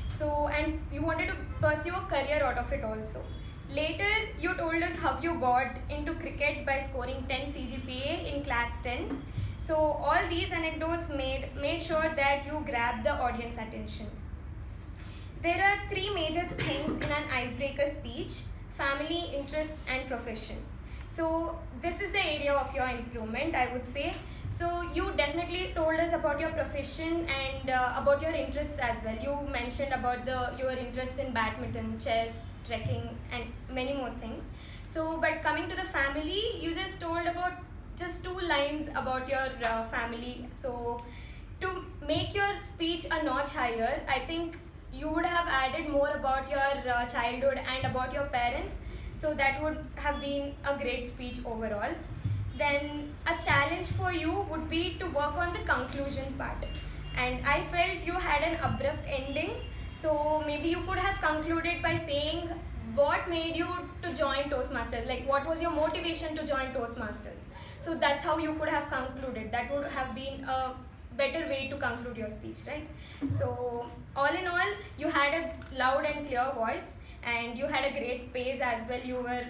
So, and you wanted to pursue a career out of it also. Later, you told us how you got into cricket by scoring 10 CGPA in class 10. So all these anecdotes made sure that you grabbed the audience attention. There are 3 major things in an icebreaker speech: family, interests, and profession. So this is the area of your improvement, I would say. So you definitely told us about your profession and about your interests as well. You mentioned about your interests in badminton, chess, trekking, and many more things. So, but coming to the family, you just told about just 2 lines about your family. So to make your speech a notch higher, I think you would have added more about your childhood and about your parents. So that would have been a great speech overall. Then a challenge for you would be to work on the conclusion part. And I felt you had an abrupt ending. So maybe you could have concluded by saying what made you to join Toastmasters, like what was your motivation to join Toastmasters. So that's how you could have concluded. That would have been a better way to conclude your speech, right? So all in all, you had a loud and clear voice, and you had a great pace as well. You were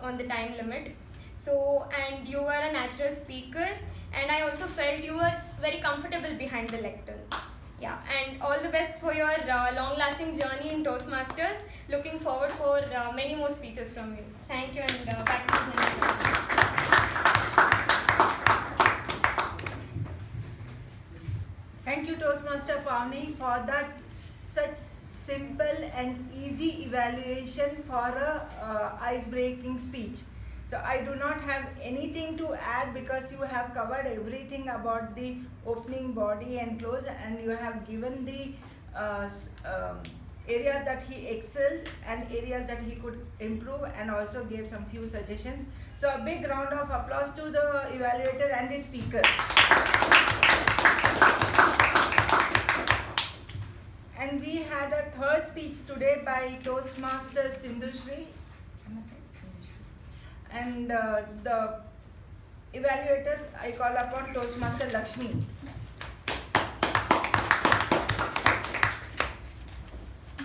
on the time limit. So, and you were a natural speaker, and I also felt you were very comfortable behind the lectern. Yeah, and all the best for your long-lasting journey in Toastmasters. Looking forward for many more speeches from you. Thank you, and back to Sanjana. Thank you, Toastmaster Pavani, for that such simple and easy evaluation for a ice-breaking speech. So I do not have anything to add, because you have covered everything about the opening, body and close, and you have given the areas that he excelled and areas that he could improve, and also gave some few suggestions. So a big round of applause to the evaluator and the speaker. And we had a 3rd speech today by Toastmasters Sindhushree. And the evaluator, I call upon Toastmaster Lakshmi.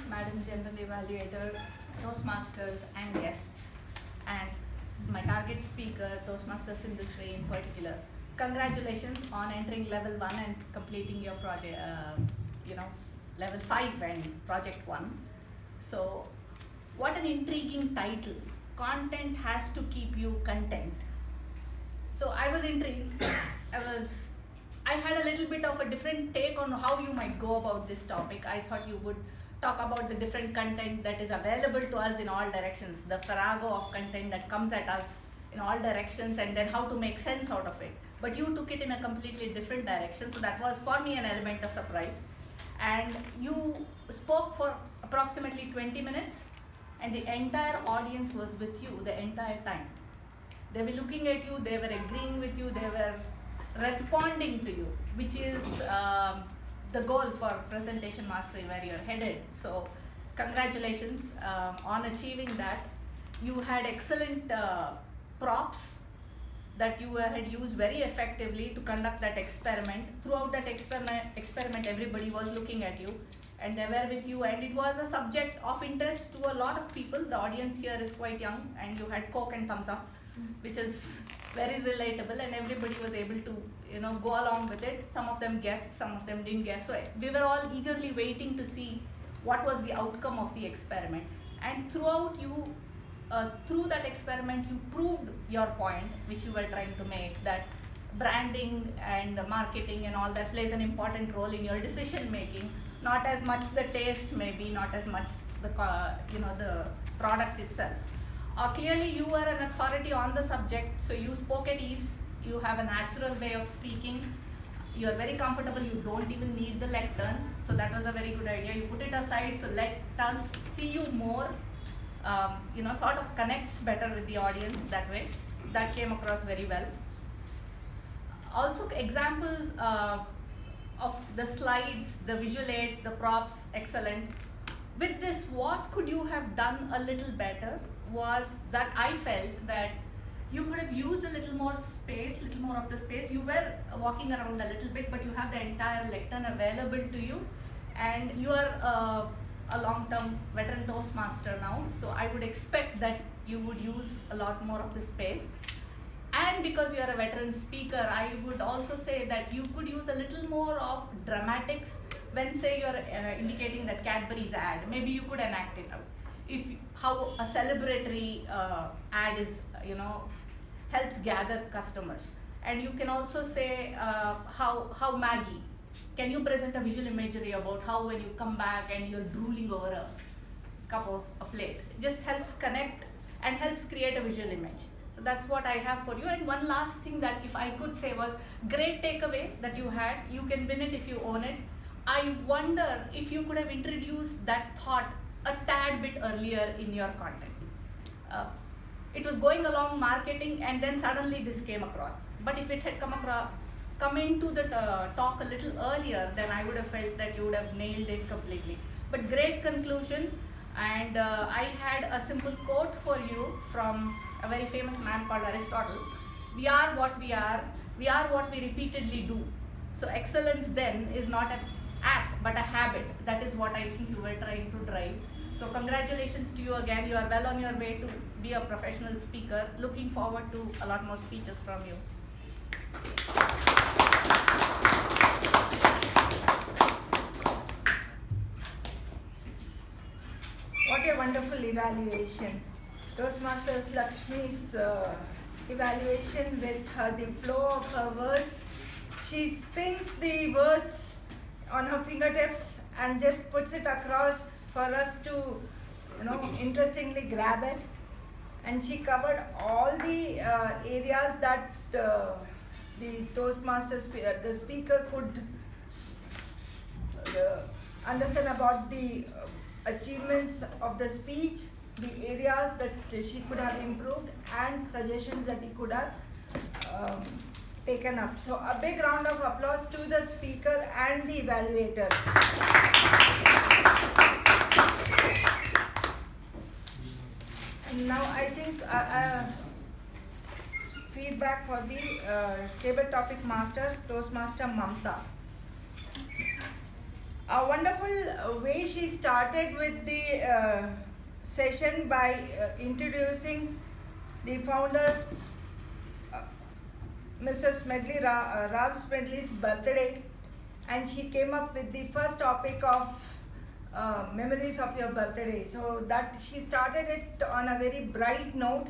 Madam General Evaluator, Toastmasters and guests, and my target speaker, Toastmaster Sindhushree in particular. Congratulations on entering level 1 and completing your project, level 5 and project 1. So, what an intriguing title. Content has to keep you content. So I was intrigued. I had a little bit of a different take on how you might go about this topic. I thought you would talk about the different content that is available to us in all directions, the farrago of content that comes at us in all directions, and then how to make sense out of it. But you took it in a completely different direction, so that was for me an element of surprise. and you spoke for approximately 20 minutes, and the entire audience was with you the entire time. They were looking at you, they were agreeing with you, they were responding to you, which is the goal for Presentation Mastery, where you're headed. So congratulations on achieving that. You had excellent props that you had used very effectively to conduct that experiment. Throughout that experiment, everybody was looking at you and they were with you, and it was a subject of interest to a lot of people. The audience here is quite young, and you had Coke and thumbs up, which is very relatable, and everybody was able to go along with it. Some of them guessed, some of them didn't guess. So we were all eagerly waiting to see what was the outcome of the experiment. And throughout through that experiment, you proved your point, which you were trying to make, that branding and marketing and all that plays an important role in your decision making. Not as much the taste, maybe not as much the the product itself. Clearly, you are an authority on the subject, so you spoke at ease. You have a natural way of speaking. You are very comfortable. You don't even need the lectern, so that was a very good idea. You put it aside, so let us see you more. Sort of connects better with the audience that way. That came across very well. Also, examples of the slides, the visual aids, the props, excellent. With this, what could you have done a little better was that I felt that you could have used a little more space, little more of the space. You were walking around a little bit, but you have the entire lectern available to you, and you are a long-term veteran Toastmaster now, so I would expect that you would use a lot more of the space. And because you are a veteran speaker, I would also say that you could use a little more of dramatics when, say, you're indicating that Cadbury's ad. Maybe you could enact it out. How a celebratory ad is, helps gather customers. And you can also say how Maggie. Can you present a visual imagery about how when you come back and you're drooling over a cup of a plate? It just helps connect and helps create a visual image. So that's what I have for you. And one last thing that if I could say was, great takeaway that you had. You can win it if you own it. I wonder if you could have introduced that thought a tad bit earlier in your content. It was going along marketing, and then suddenly this came across. But if it had come into the talk a little earlier, then I would have felt that you would have nailed it completely. But great conclusion. And I had a simple quote for you from a very famous man called Aristotle. We are what we are what we repeatedly do. So excellence then is not an act but a habit. That is what I think you were trying to drive. So congratulations to you again. You are well on your way to be a professional speaker. Looking forward to a lot more speeches from you. What a wonderful evaluation. Toastmasters Lakshmi's evaluation with the flow of her words. She spins the words on her fingertips and just puts it across for us to, interestingly grab it. And she covered all the areas that the Toastmasters, the speaker could understand about the achievements of the speech, the areas that she could have improved, and suggestions that he could have taken up. So a big round of applause to the speaker and the evaluator. And now I think feedback for the table topic master, Toastmaster Mamatha. A wonderful way she started with the session by introducing the founder, Mr. Smedley, Ralph Smedley's birthday, and she came up with the first topic of memories of your birthday. So that she started it on a very bright note.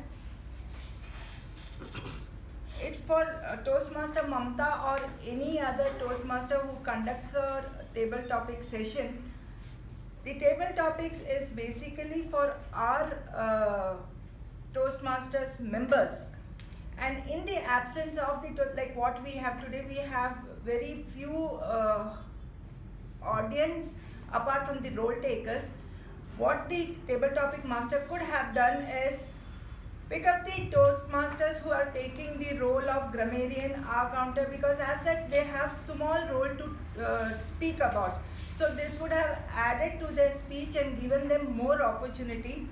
It for Toastmaster Mamatha or any other Toastmaster who conducts a table topic session. The table topics is basically for our Toastmasters members, and in the absence of the like what we have today, we have very few audience, apart from the role takers, what the table topic master could have done is pick up the Toastmasters who are taking the role of grammarian, counter, because as such they have small role to speak about. So this would have added to their speech and given them more opportunity.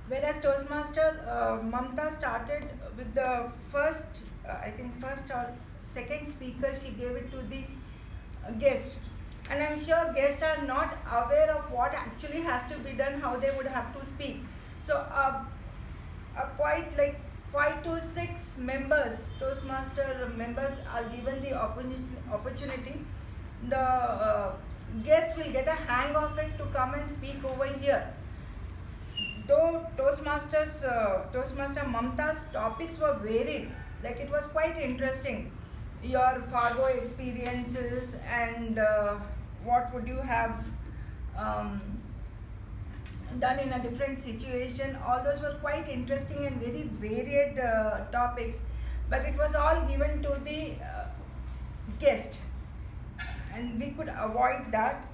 Whereas Toastmaster Mamatha started with the first, I think first or second speaker, she gave it to the guest. And I'm sure guests are not aware of what actually has to be done, how they would have to speak. So quite like 5 to 6 members, Toastmaster members are given the opportunity. The guest will get a hang of it to come and speak over here. Though Toastmaster Mamatha's topics were varied, like it was quite interesting. Your Fargo experiences and what would you have done in a different situation. All those were quite interesting and very varied topics, but it was all given to the guest and we could avoid that.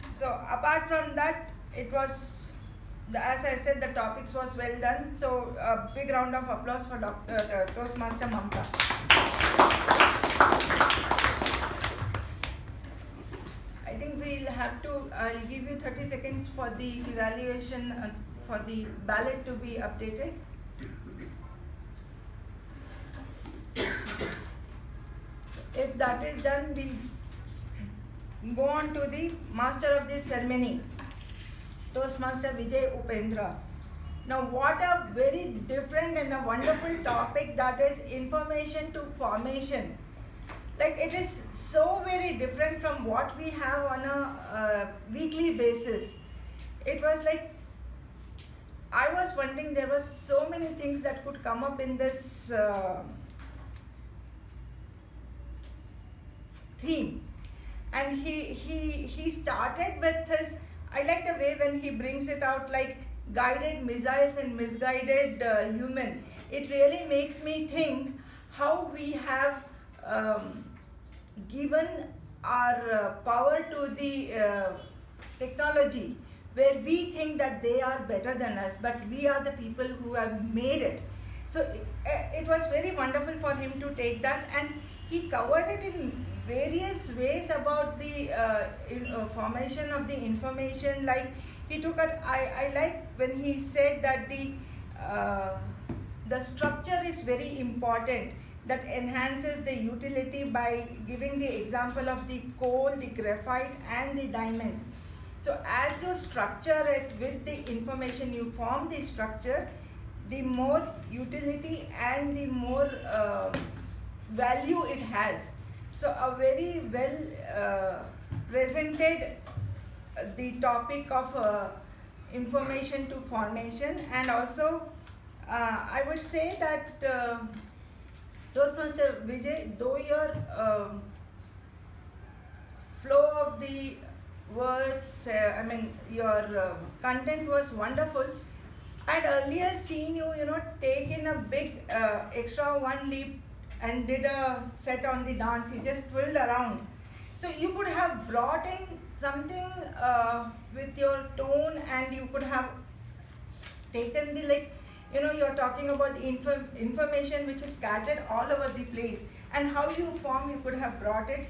So apart from that, it was, as I said, the topics was well done. So a big round of applause for Toastmaster Mamatha. I think we'll have to, I'll give you 30 seconds for the evaluation, for the ballot to be updated. If that is done, we'll go on to the master of this ceremony, Toastmaster Vijay Upendra. Now what a very different and a wonderful topic, that is information to formation. Like it is so very different from what we have on a weekly basis. It was like, I was wondering, there were so many things that could come up in this theme. And he started with his, I like the way when he brings it out like guided missiles and misguided human. It really makes me think how we have given our power to the technology, where we think that they are better than us, but we are the people who have made it. So it was very wonderful for him to take that, and he covered it in various ways about the formation of the information. Like he took it, I like when he said that the structure is very important, that enhances the utility by giving the example of the coal, the graphite and the diamond. So as you structure it with the information, you form the structure, the more utility and the more value it has. So a very well presented the topic of information to formation. And also I would say that Toastmaster Vijay, though your flow of the words, your content was wonderful. I had earlier seen you, take in a big extra one leap and did a set on the dance. You just twirled around. So you could have brought in something with your tone, and you could have taken the you're talking about the information which is scattered all over the place, and how you form, you could have brought it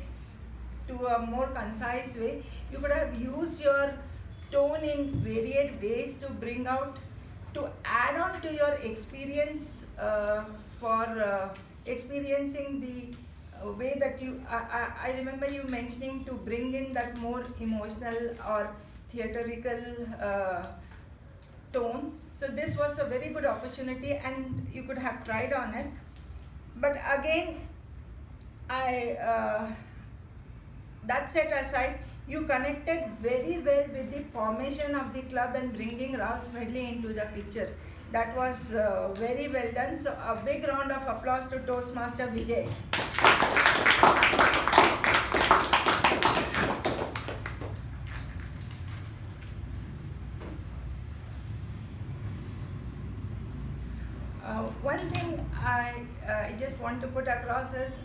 to a more concise way. You could have used your tone in varied ways to bring out, to add on to your experience for experiencing the way that you, I remember you mentioning to bring in that more emotional or theatrical tone. So this was a very good opportunity and you could have tried on it. But again, that set aside, you connected very well with the formation of the club and bringing Ralph Smedley into the picture. That was very well done. So a big round of applause to Toastmaster Vijay. One thing I just want to put across is,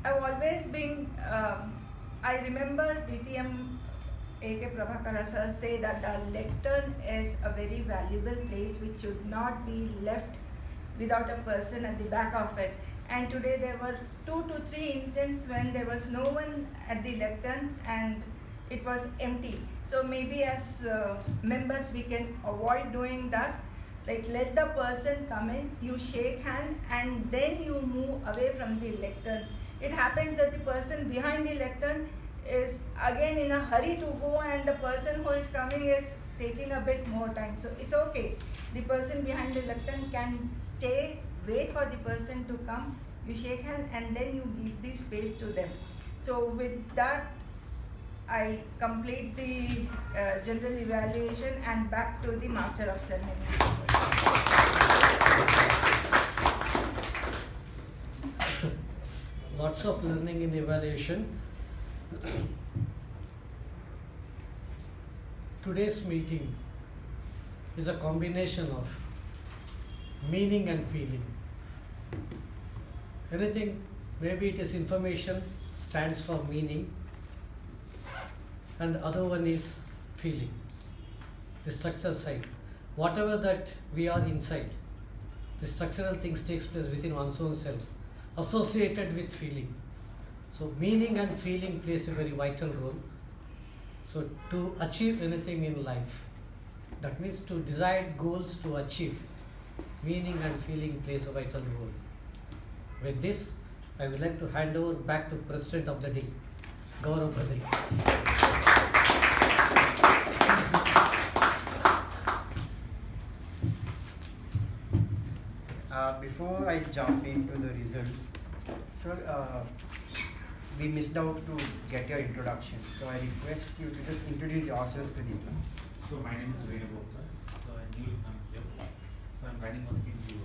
I've always been I remember DTM A.K. Prabhakara sir say that the lectern is a very valuable place which should not be left without a person at the back of it. And today there were 2 to 3 instances when there was no one at the lectern and it was empty. So maybe as members we can avoid doing that. Like, let the person come in, you shake hand, and then you move away from the lectern. It happens that the person behind the lectern is again in a hurry to go, and the person who is coming is taking a bit more time. So it's okay. The person behind the lectern can stay, wait for the person to come, you shake hand, and then you give the space to them. So with that, I complete the general evaluation and back to the Master of Ceremony. Lots of learning in evaluation. Today's meeting is a combination of meaning and feeling. Anything, maybe it is information, stands for meaning, and the other one is feeling, the structure side. Whatever that we are inside, the structural things takes place within one's own self, associated with feeling. So meaning and feeling plays a very vital role. So to achieve anything in life, that means to decide goals to achieve, meaning and feeling plays a vital role. With this, I would like to hand over back to President of the day, Gaurav. Before I jump into the results, so we missed out to get your introduction. So I request you to just introduce yourself to the team. So my name is Gaurav. So I'm here. So I'm running on the NGO.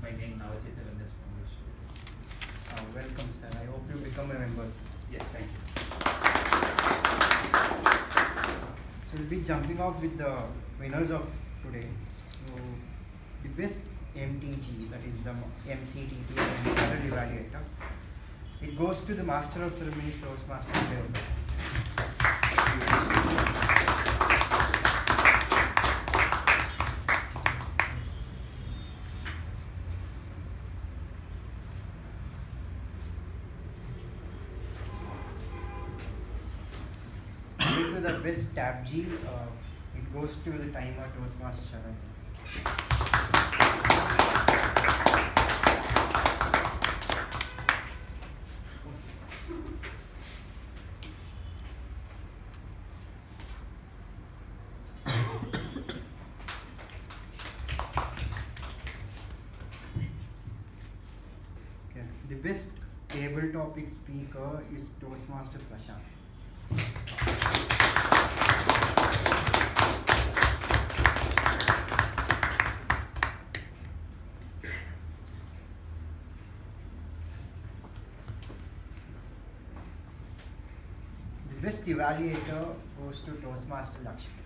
My name now is Hrithik from Welcome, sir. I hope you become a member. Yes, thank you. So we'll be jumping off with the winners of today. So the best MTG, that is the MCTT and General Evaluator, it goes to the Master of Ceremonies, Toastmasters. To the best tab G, it goes to the timer Toastmaster Sharanye. Okay. The best table topic speaker is Toastmaster Prashant. The best evaluator goes to Toastmaster Lakshmi.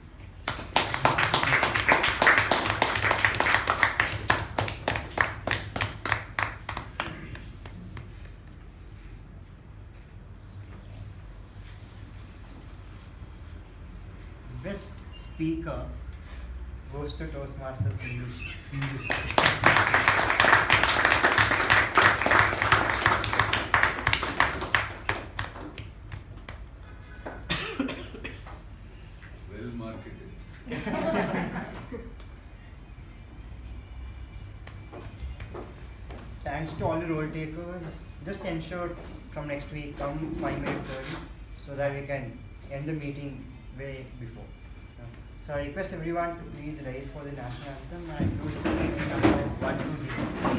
The best speaker goes to Toastmaster Sindhushree. Well marketed. Thanks to all the role takers. Just ensure from next week come 5 minutes early so that we can end the meeting way before. So I request everyone to please rise for the national anthem and do sing number 120.